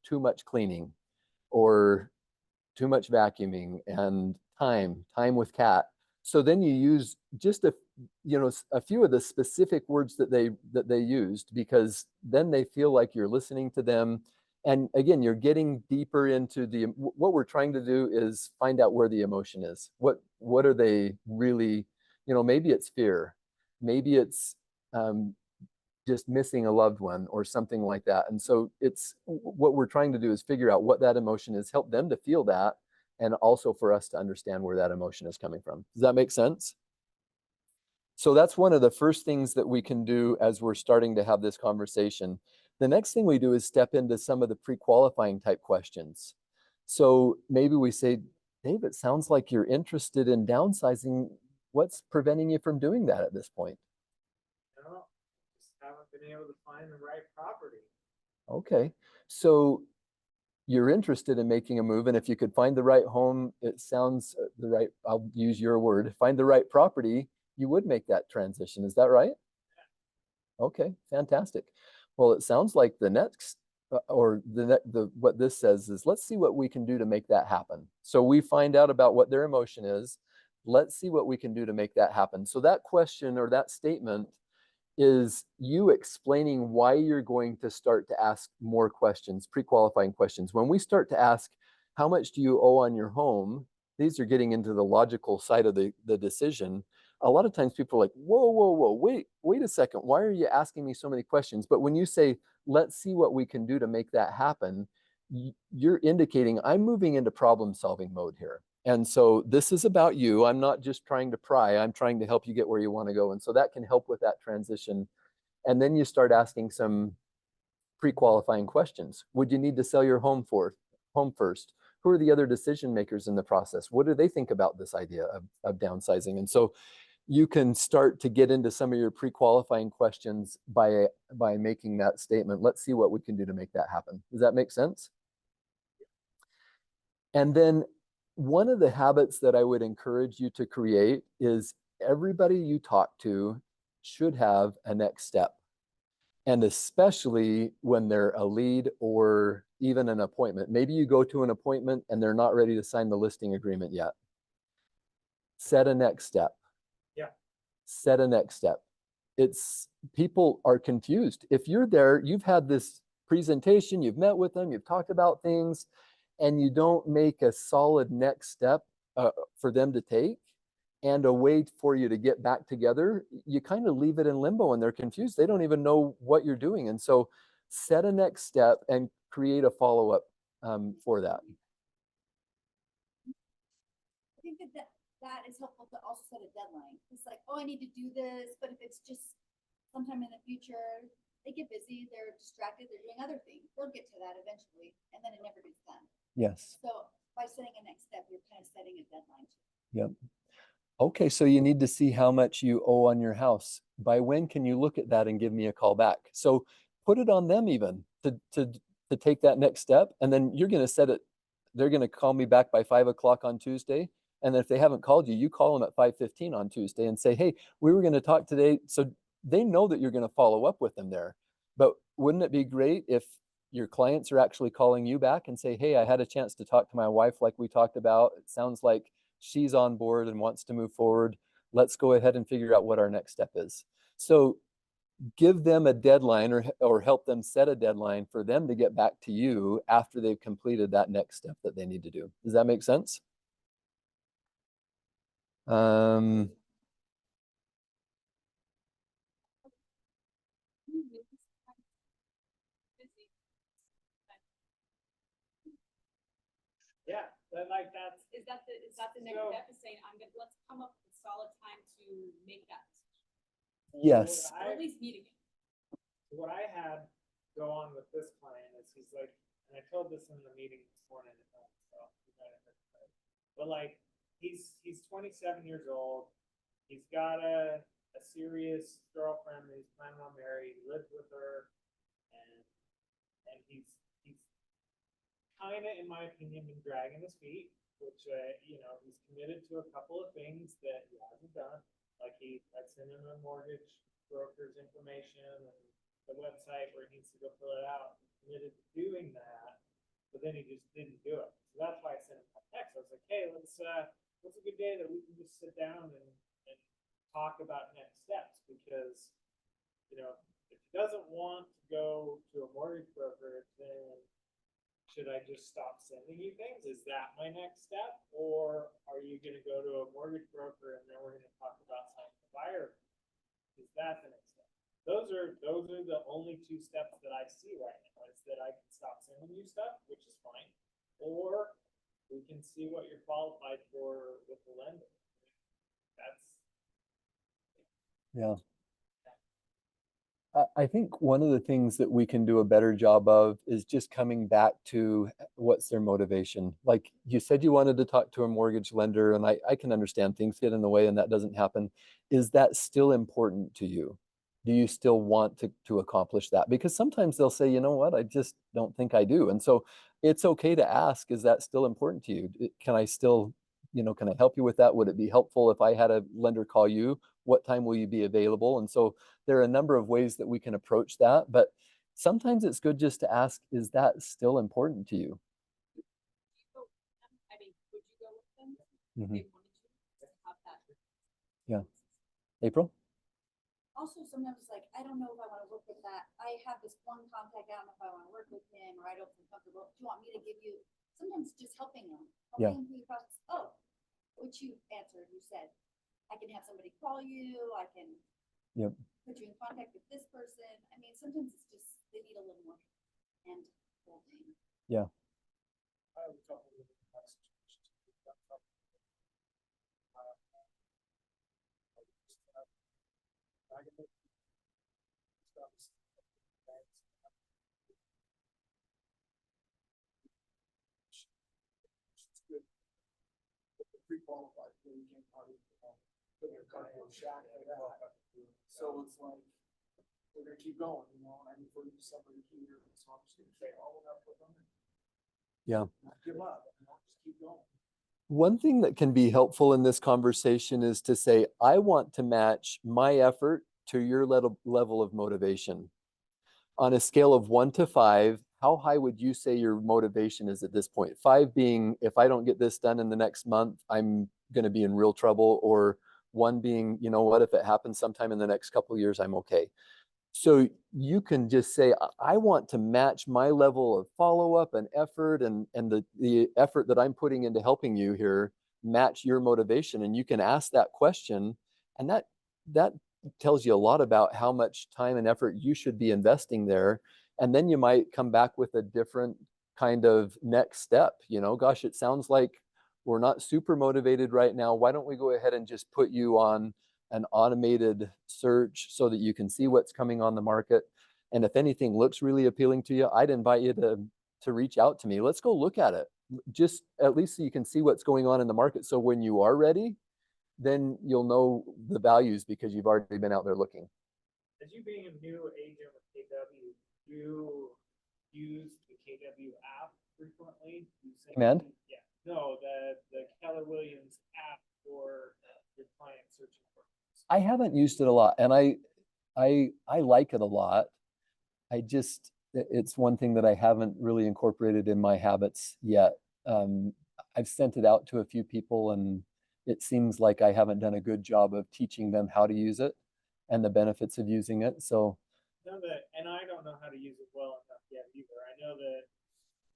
too much cleaning, or too much vacuuming, and time with cat. So then you use just a few of the specific words that they used, because then they feel like you're listening to them. And again, you're getting deeper into what we're trying to do is find out where the emotion is. What are they really, maybe it's fear, maybe it's just missing a loved one or something like that. And so it's what we're trying to do is figure out what that emotion is, help them to feel that, and also for us to understand where that emotion is coming from. Does that make sense? So that's one of the first things that we can do as we're starting to have this conversation. The next thing we do is step into some of the pre-qualifying type questions. So maybe we say, Dave, it sounds like you're interested in downsizing. What's preventing you from doing that at this point? No, just haven't been able to find the right property. Okay, so you're interested in making a move, and if you could find the right home, it sounds I'll use your word, find the right property, you would make that transition. Is that right? Okay, fantastic. Well, it sounds like the next, what this says is, let's see what we can do to make that happen. So we find out about what their emotion is. Let's see what we can do to make that happen. So that question or that statement is you explaining why you're going to start to ask more questions, pre-qualifying questions. When we start to ask, how much do you owe on your home? These are getting into the logical side of the decision. a lot of times people are like, whoa, wait a second. Why are you asking me so many questions? But when you say, let's see what we can do to make that happen, you're indicating I'm moving into problem solving mode here. And so this is about you. I'm not just trying to pry, I'm trying to help you get where you want to go. And so that can help with that transition. And then you start asking some pre-qualifying questions. Would you need to sell your home first? Who are the other decision makers in the process? What do they think about this idea of downsizing? And so you can start to get into some of your pre-qualifying questions by making that statement. Let's see what we can do to make that happen. Does that make sense? And then one of the habits that I would encourage you to create is everybody you talk to should have a next step. And especially when they're a lead or even an appointment. Maybe you go to an appointment and they're not ready to sign the listing agreement yet. Set a next step. Yeah. Set a next step. People are confused. If you're there, you've had this presentation, you've met with them, you've talked about things, and you don't make a solid next step for them to take and a way for you to get back together, you kind of leave it in limbo and they're confused. They don't even know what you're doing. And so set a next step and create a follow-up for that. I think that is helpful to also set a deadline. It's like, oh, I need to do this, but if it's just sometime in the future, they get busy, they're distracted, they're doing other things. They'll get to that eventually, and then it never gets done. Yes. So by setting a next step, you're kind of setting a deadline. Yep. Okay, so you need to see how much you owe on your house. By when can you look at that and give me a call back? So put it on them even to take that next step, and then you're going to set it. They're going to call me back by 5 o'clock on Tuesday, and if they haven't called you, you call them at 5:15 on Tuesday and say, "Hey, we were going to talk today." So they know that you're going to follow up with them there. But wouldn't it be great if your clients are actually calling you back and say, "Hey, I had a chance to talk to my wife like we talked about. It sounds like she's on board and wants to move forward. Let's go ahead and figure out what our next step is." So give them a deadline or help them set a deadline for them to get back to you after they've completed that next step that they need to do. Does that make sense? Yeah, but like that's, Is that the next So- step, is saying, let's come up with a solid time to make that decision, Yes. or at least meeting it. what I had go on with this client is he's like, and I told this in the meeting this morning, so you might have heard it. But like, he's 27 years old. He's got a serious girlfriend that he's planning on marrying. He lives with her, and he's kind of, in my opinion, been dragging his feet, which, he's committed to a couple of things that he hasn't done. Like I sent him a mortgage broker's information and the website where he needs to go fill it out. He committed to doing that, but then he just didn't do it. So that's why I sent him a text. I was like, hey, what's a good day that we can just sit down and talk about next steps? Because, if he doesn't want to go to a mortgage broker, then should I just stop sending you things? Is that my next step? Or are you going to go to a mortgage broker and then we're going to talk about signing the buyer? Is that the next step? Those are the only two steps that I see right now, is that I can stop sending you stuff, which is fine, or we can see what you're qualified for with the lender. That's Yeah. I think one of the things that we can do a better job of is just coming back to what's their motivation. Like you said, you wanted to talk to a mortgage lender, and I can understand things get in the way and that doesn't happen. Is that still important to you? Do you still want to accomplish that? Because sometimes they'll say, you know what, I just don't think I do. And so it's okay to ask, is that still important to you? Can I still, can I help you with that? Would it be helpful if I had a lender call you? What time will you be available? And so there are a number of ways that we can approach that, but sometimes it's good just to ask, is that still important to you? Do you go with them? I mean, would you go with them? Mhm. They wanted you to have that. Yeah. April? Also, sometimes it's like, I don't know if I want to work with that. I have this one contact, I don't know if I want to work with him, or I don't feel comfortable. Do you want me to give you, sometimes just helping them, Yeah. helping them through the process. Oh, which you answered, you said, I can have somebody call you, I can Yep. put you in contact with this person. I mean, sometimes it's just, they need a little more hand holding. Yeah. I have a couple of different situations. I can make stuff. It's good. Pre-qualified, you can't party. Put your car in shack like that. So it's like, we're gonna keep going, you know, and for somebody here, so I'm just gonna say, oh, we're not put on it. Yeah. Not give up, you know, just keep going. One thing that can be helpful in this conversation is to say, I want to match my effort to your level of motivation. On a scale of 1 to 5, how high would you say your motivation is at this point? 5 being, if I don't get this done in the next month, I'm going to be in real trouble, or 1 being, you know what, if it happens sometime in the next couple of years, I'm okay. So you can just say, I want to match my level of follow-up and effort, and the effort that I'm putting into helping you here match your motivation. And you can ask that question, and that tells you a lot about how much time and effort you should be investing there. And then you might come back with a different kind of next step. You know, gosh, it sounds like we're not super motivated right now. Why don't we go ahead and just put you on an automated search so that you can see what's coming on the market? And if anything looks really appealing to you, I'd invite you to reach out to me. Let's go look at it. Just at least so you can see what's going on in the market. So when you are ready, then you'll know the values because you've already been out there looking. As you being a new agent with KW, do you use the KW app frequently? Command? Yeah. No, the Keller Williams app for your client searching for. I haven't used it a lot, and I like it a lot. It's one thing that I haven't really incorporated in my habits yet. I've sent it out to a few people, and it seems like I haven't done a good job of teaching them how to use it and the benefits of using it. So And I don't know how to use it well enough yet either. I know that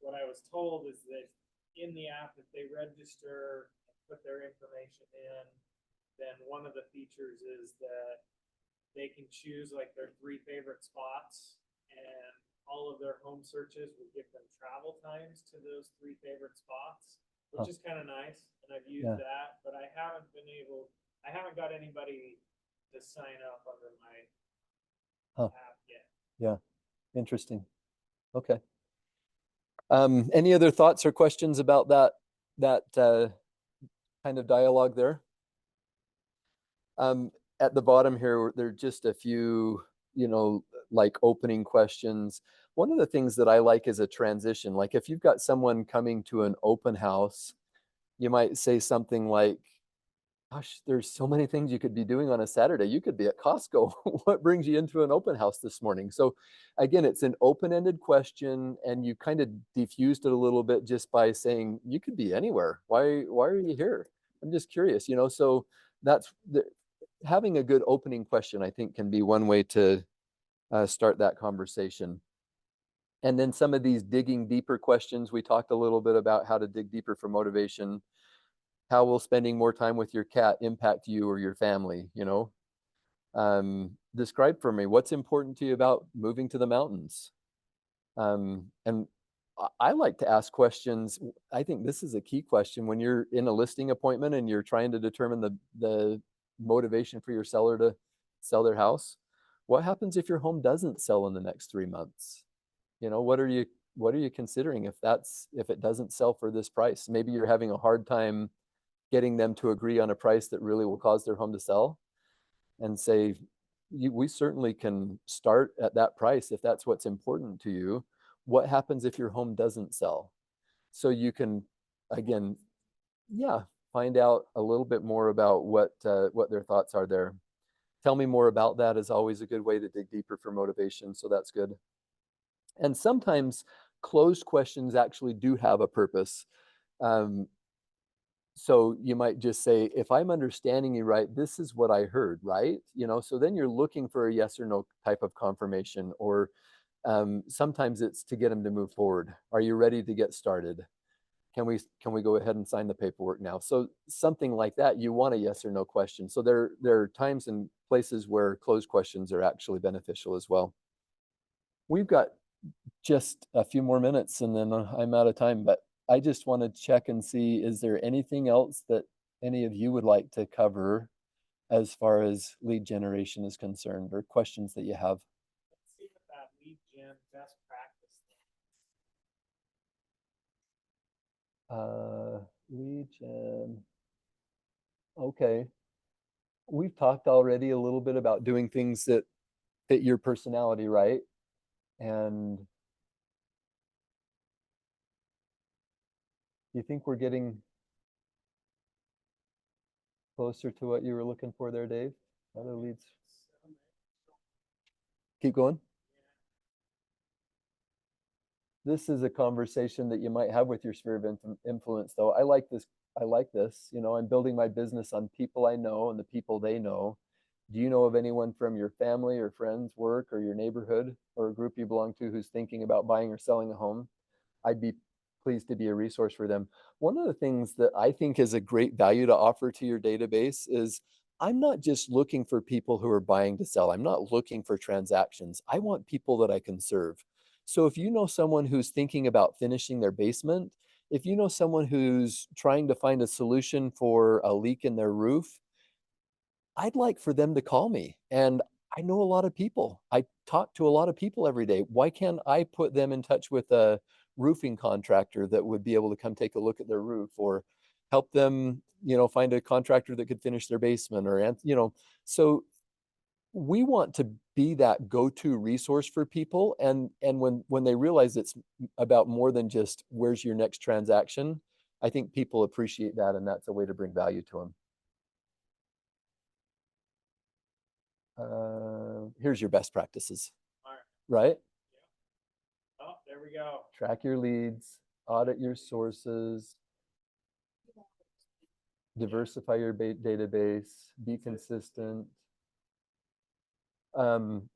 what I was told is that in the app, if they register and put their information in, then one of the features is that they can choose like their 3 favorite spots, and all of their home searches will give them travel times to those 3 favorite spots, which is kind of nice. And I've used that, but I haven't got anybody to sign up under my app yet. yeah, interesting. Okay. Any other thoughts or questions about that kind of dialogue there? At the bottom here, there are just a few, like opening questions. One of the things that I like is a transition. Like if you've got someone coming to an open house, you might say something like, gosh, there's so many things you could be doing on a Saturday. You could be at Costco. What brings you into an open house this morning? So again, it's an open-ended question, and you kind of diffused it a little bit just by saying you could be anywhere. Why are you here? I'm just curious, so having a good opening question, I think, can be one way to start that conversation. And then some of these digging deeper questions, we talked a little bit about how to dig deeper for motivation. How will spending more time with your cat impact you or your family? Describe for me what's important to you about moving to the mountains. And I like to ask questions. I think this is a key question when you're in a listing appointment and you're trying to determine the motivation for your seller to sell their house. What happens if your home doesn't sell in the next 3 months? What are you considering if it doesn't sell for this price? Maybe you're having a hard time getting them to agree on a price that really will cause their home to sell, and say, we certainly can start at that price if that's what's important to you. What happens if your home doesn't sell? So you can, again, find out a little bit more about what their thoughts are there. Tell me more about that is always a good way to dig deeper for motivation. So that's good. And sometimes closed questions actually do have a purpose. So you might just say, if I'm understanding you right, this is what I heard, right? So then you're looking for a yes or no type of confirmation, or sometimes it's to get them to move forward. Are you ready to get started? can we go ahead and sign the paperwork now? So something like that, you want a yes or no question. So there are times and places where closed questions are actually beneficial as well. We've got just a few more minutes and then I'm out of time, but I just want to check and see, is there anything else that any of you would like to cover as far as lead generation is concerned, or questions that you have? Let's see what that lead gen best practice Lead gen. Okay. We've talked already a little bit about doing things that fit your personality, right? And do you think we're getting closer to what you were looking for there, Dave? Other leads? Keep going. This is a conversation that you might have with your sphere of influence, though. I like this. I like this. You know, I'm building my business on people I know and the people they know. Do you know of anyone from your family or friends, work, or your neighborhood, or a group you belong to who's thinking about buying or selling a home? I'd be pleased to be a resource for them. One of the things that I think is a great value to offer to your database is I'm not just looking for people who are buying to sell. I'm not looking for transactions. I want people that I can serve. So if you know someone who's thinking about finishing their basement, if you know someone who's trying to find a solution for a leak in their roof, I'd like for them to call me. And I know a lot of people. I talk to a lot of people every day. Why can't I put them in touch with a roofing contractor that would be able to come take a look at their roof, or help them, you know, find a contractor that could finish their basement, or, you know, so we want to be that go-to resource for people. And when they realize it's about more than just where's your next transaction, I think people appreciate that, and that's a way to bring value to them. Here's your best practices, All right. right? Oh, there we go. Track your leads, audit your sources, diversify your database, be consistent.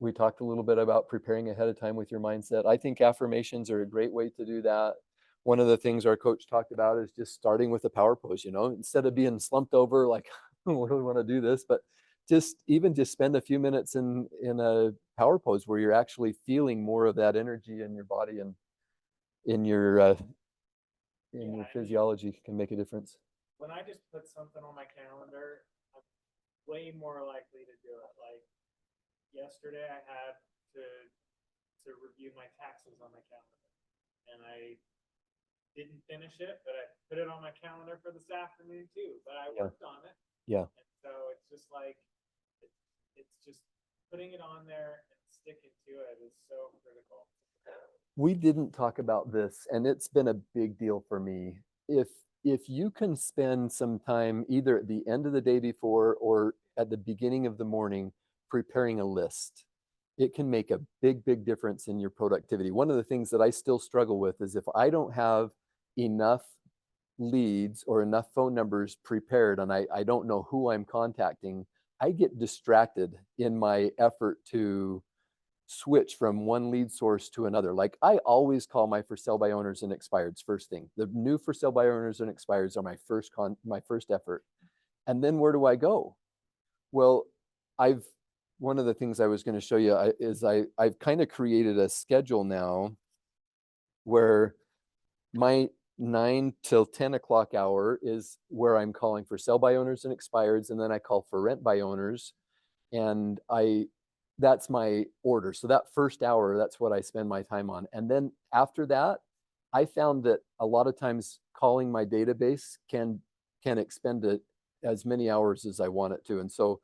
We talked a little bit about preparing ahead of time with your mindset. I think affirmations are a great way to do that. One of the things our coach talked about is just starting with a power pose, you know, instead of being slumped over like, what do we want to do this? But just spend a few minutes in a power pose where you're actually feeling more of that energy in your body and in your physiology can make a difference. When I just put something on my calendar, I'm way more likely to do it. Like yesterday, I had to review my taxes on my calendar, and I didn't finish it, but I put it on my calendar for this afternoon too. But I worked on it. Yeah. And so it's just like it's just putting it on there and sticking to it is so critical. We didn't talk about this, and it's been a big deal for me. If you can spend some time either at the end of the day before or at the beginning of the morning preparing a list, it can make a big difference in your productivity. One of the things that I still struggle with is if I don't have enough leads or enough phone numbers prepared and I don't know who I'm contacting, I get distracted in my effort to switch from one lead source to another. Like I always call my for sale by owners and expireds first thing. The new for sale by owners and expireds are my first effort. And then where do I go? Well, one of the things I was going to show you is I've kind of created a schedule now where my 9 till 10 o'clock hour is where I'm calling for sale by owners and expireds, and then I call for rent by owners, and that's my order. So that first hour, that's what I spend my time on. And then after that, I found that a lot of times calling my database can expend it as many hours as I want it to. And so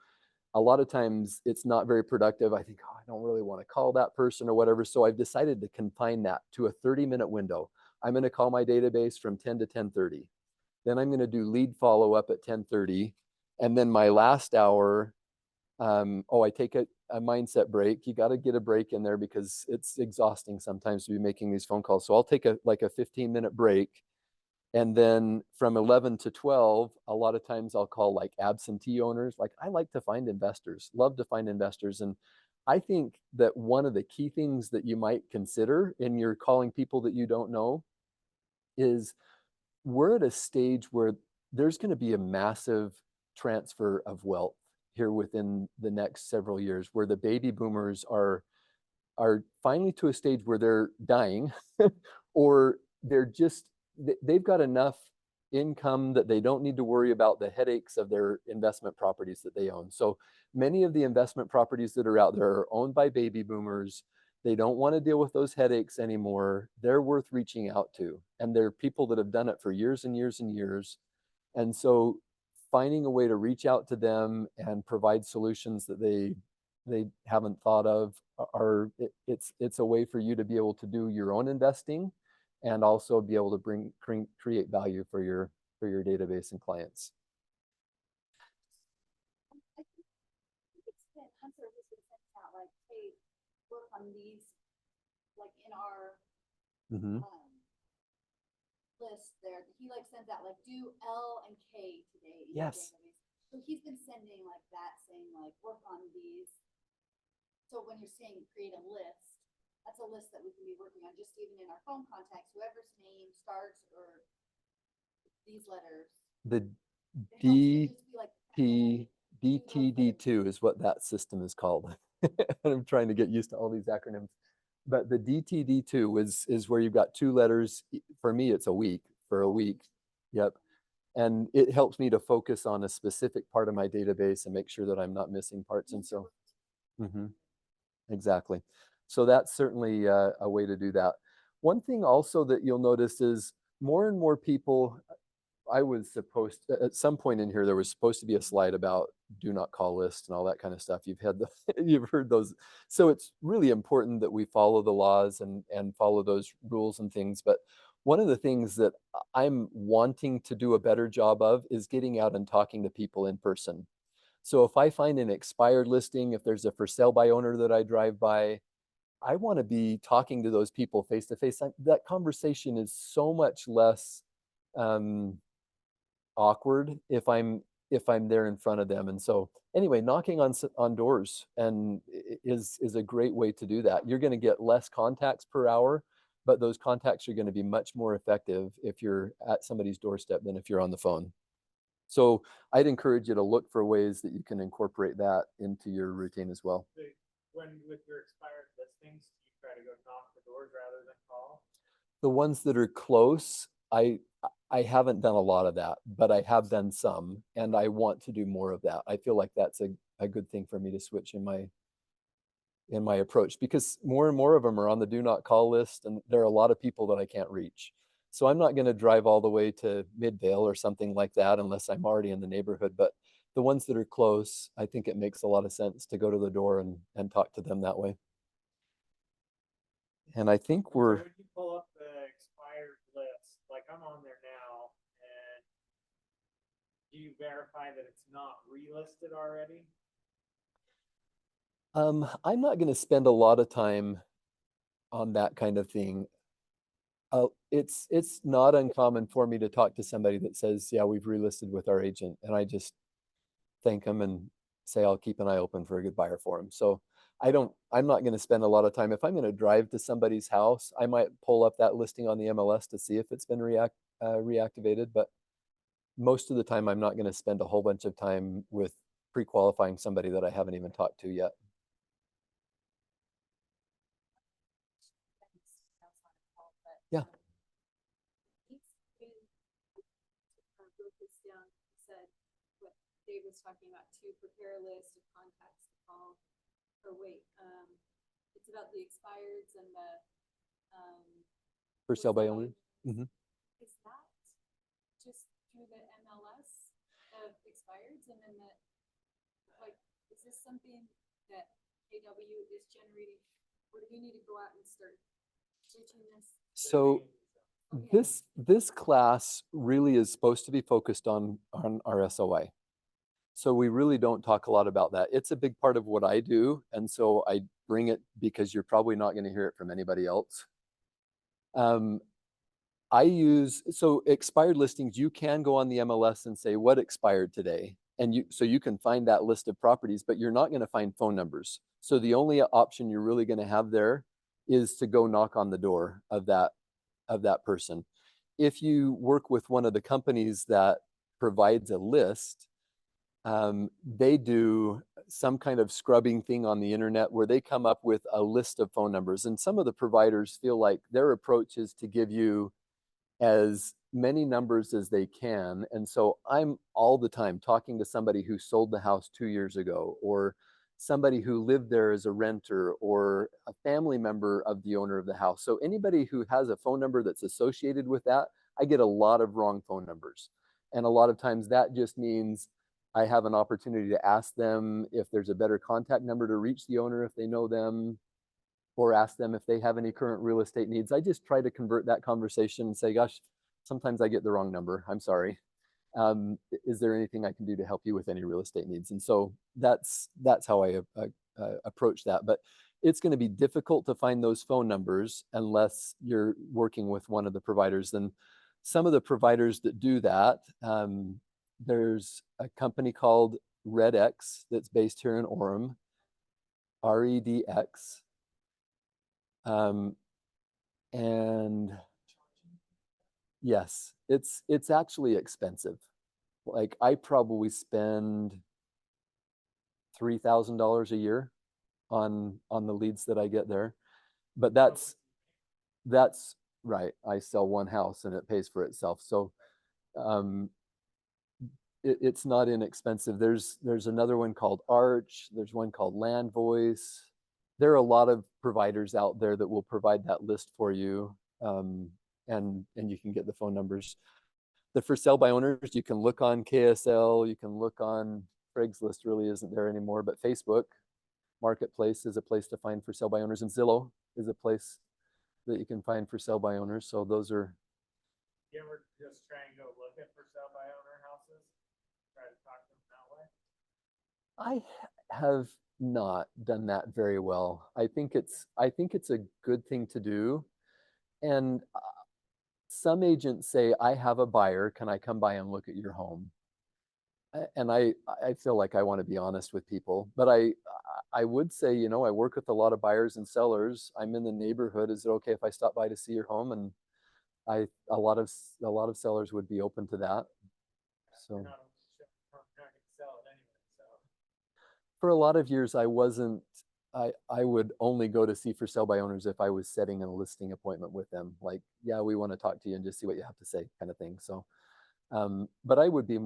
a lot of times it's not very productive. I think, oh, I don't really want to call that person or whatever. So I've decided to confine that to a 30-minute window. I'm going to call my database from 10 to 10:30. Then I'm going to do lead follow-up at 10:30. And then my last hour, I take a mindset break. You got to get a break in there because it's exhausting sometimes to be making these phone calls. So I'll take a 15-minute break. And then from 11 to 12, a lot of times I'll call like absentee owners. Like I like to find investors, love to find investors. And I think that one of the key things that you might consider in your calling people that you don't know is we're at a stage where there's going to be a massive transfer of wealth here within the next several years, where the baby boomers are finally to a stage where they're dying or they're just they've got enough income that they don't need to worry about the headaches of their investment properties that they own. So many of the investment properties that are out there are owned by baby boomers. They don't want to deal with those headaches anymore. They're worth reaching out to. And they're people that have done it for years and years and years. And so finding a way to reach out to them and provide solutions that they haven't thought of it's a way for you to be able to do your own investing and also be able to create value for your database and clients. I think it's been, Hunter has been sent out like, hey, work on these, like in our Mm-hmm. list there. He like sends out like do L and K today. in your Yes. database. So he's been sending like that, saying like work on these. So when you're saying create a list, that's a list that we can be working on just even in our phone contacts, whoever's name starts or these letters. The It helps D it just be like T DTD2 is what that system is called. I'm trying to get used to all these acronyms. But the DTD2 is where you've got two letters. For me, it's a week, for a week. Yep. And it helps me to focus on a specific part of my database and make sure that I'm not missing parts. And so, exactly. So that's certainly a way to do that. One thing also that you'll notice is more and more people, I was supposed to, at some point in here, there was supposed to be a slide about do not call list and all that kind of stuff. You've had you've heard those. So it's really important that we follow the laws and follow those rules and things. But one of the things that I'm wanting to do a better job of is getting out and talking to people in person. So if I find an expired listing, if there's a for sale by owner that I drive by, I want to be talking to those people face to face. That conversation is so much less awkward if I'm there in front of them. And so anyway, knocking on doors and is a great way to do that. You're going to get less contacts per hour, but those contacts are going to be much more effective if you're at somebody's doorstep than if you're on the phone. So I'd encourage you to look for ways that you can incorporate that into your routine as well. When with your expired listings, you try to go knock the doors rather than call? The ones that are close, I haven't done a lot of that, but I have done some, and I want to do more of that. I feel like that's a good thing for me to switch in my approach, because more and more of them are on the do not call list, and there are a lot of people that I can't reach. So I'm not going to drive all the way to Midvale or something like that unless I'm already in the neighborhood. But the ones that are close, I think it makes a lot of sense to go to the door and talk to them that way. And I think So we're when you pull up the expired list, like I'm on there now, and do you verify that it's not relisted already? I'm not going to spend a lot of time on that kind of thing. It's not uncommon for me to talk to somebody that says, yeah, we've relisted with our agent, and I just thank them and say I'll keep an eye open for a good buyer for them. So I'm not going to spend a lot of time. If I'm going to drive to somebody's house, I might pull up that listing on the MLS to see if it's been reactivated. But most of the time, I'm not going to spend a whole bunch of time with pre-qualifying somebody that I haven't even talked to yet. Yeah. Wrote this down. He said what Dave was talking about, to prepare a list of contacts to call. Or wait, it's about the expireds and the For sale by owner. Is that just through the MLS of expireds, and then like, is this something that KW is generating, or do we need to go out and start switching this? So this class really is supposed to be focused on our SOI. So we really don't talk a lot about that. It's a big part of what I do, and so I bring it because you're probably not going to hear it from anybody else. So expired listings, you can go on the MLS and say what expired today, and so you can find that list of properties, but you're not going to find phone numbers. So the only option you're really going to have there is to go knock on the door of that person. if you work with one of the companies that provides a list, they do some kind of scrubbing thing on the internet where they come up with a list of phone numbers. And some of the providers feel like their approach is to give you as many numbers as they can. And so I'm all the time talking to somebody who sold the house 2 years ago, or somebody who lived there as a renter, or a family member of the owner of the house. So anybody who has a phone number that's associated with that, I get a lot of wrong phone numbers. And a lot of times that just means I have an opportunity to ask them if there's a better contact number to reach the owner if they know them, or ask them if they have any current real estate needs. I just try to convert that conversation and say, gosh, sometimes I get the wrong number. I'm sorry. Is there anything I can do to help you with any real estate needs? And so that's how I approach that. But it's going to be difficult to find those phone numbers unless you're working with one of the providers. And some of the providers that do that, there's a company called RedX that's based here in Orem, REDX. And yes, it's actually expensive. Like I probably spend $3,000 a year on the leads that I get there. But that's right. I sell one house and it pays for itself. So it's not inexpensive. There's another one called Arch. There's one called Land Voice. There are a lot of providers out there that will provide that list for you, and you can get the phone numbers. The for sale by owners, you can look on KSL, you can look on Craigslist, really isn't there anymore, but Facebook Marketplace is a place to find for sale by owners, and Zillow is a place that you can find for sale by owners. So those are. You ever just try and go look at for sale by owner houses? Try to talk to them that way? I have not done that very well. I think it's a good thing to do. And some agents say, I have a buyer, can I come by and look at your home? And I feel like I want to be honest with people, but I would say, you know, I work with a lot of buyers and sellers. I'm in the neighborhood. Is it okay if I stop by to see your home? And a lot of sellers would be open to that. So. You're not gonna sell it anyway, so. For a lot of years, I wasn't. I would only go to see for sale by owners if I was setting a listing appointment with them. Like, yeah, we want to talk to you and just see what you have to say, kind of thing. So, but I would be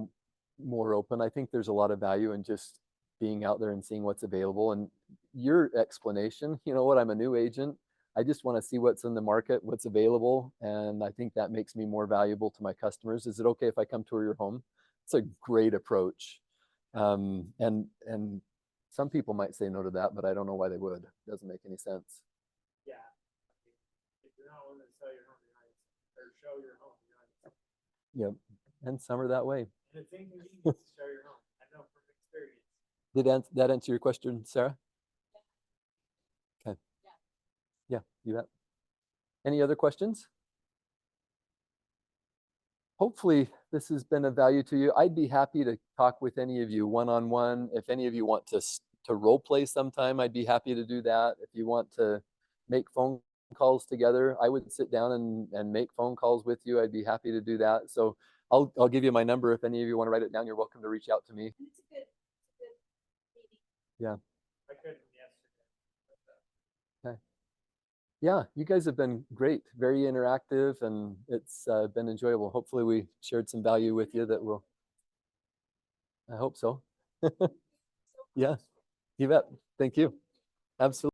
more open. I think there's a lot of value in just being out there and seeing what's available. And your explanation, you know what, I'm a new agent. I just want to see what's in the market, what's available. And I think that makes me more valuable to my customers. Is it okay if I come tour your home? It's a great approach. And some people might say no to that, but I don't know why they would. It doesn't make any sense. Yeah. If you're not willing to sell your home, or show your home, Yep. And some are that way. and it's inconvenient to show your home. I know from experience. Did that answer your question, Sarah? Okay. Yeah, you bet. Any other questions? Hopefully this has been of value to you. I'd be happy to talk with any of you one-on-one. If any of you want to role play sometime, I'd be happy to do that. If you want to make phone calls together, I would sit down and make phone calls with you. I'd be happy to do that. So I'll give you my number. If any of you want to write it down, you're welcome to reach out to me. And it's a good meeting. Yeah. I couldn't yesterday. Okay. Yeah, you guys have been great, very interactive, and it's been enjoyable. Hopefully we shared some value with you that will, I hope so. Yeah, you bet. Thank you. Absolutely.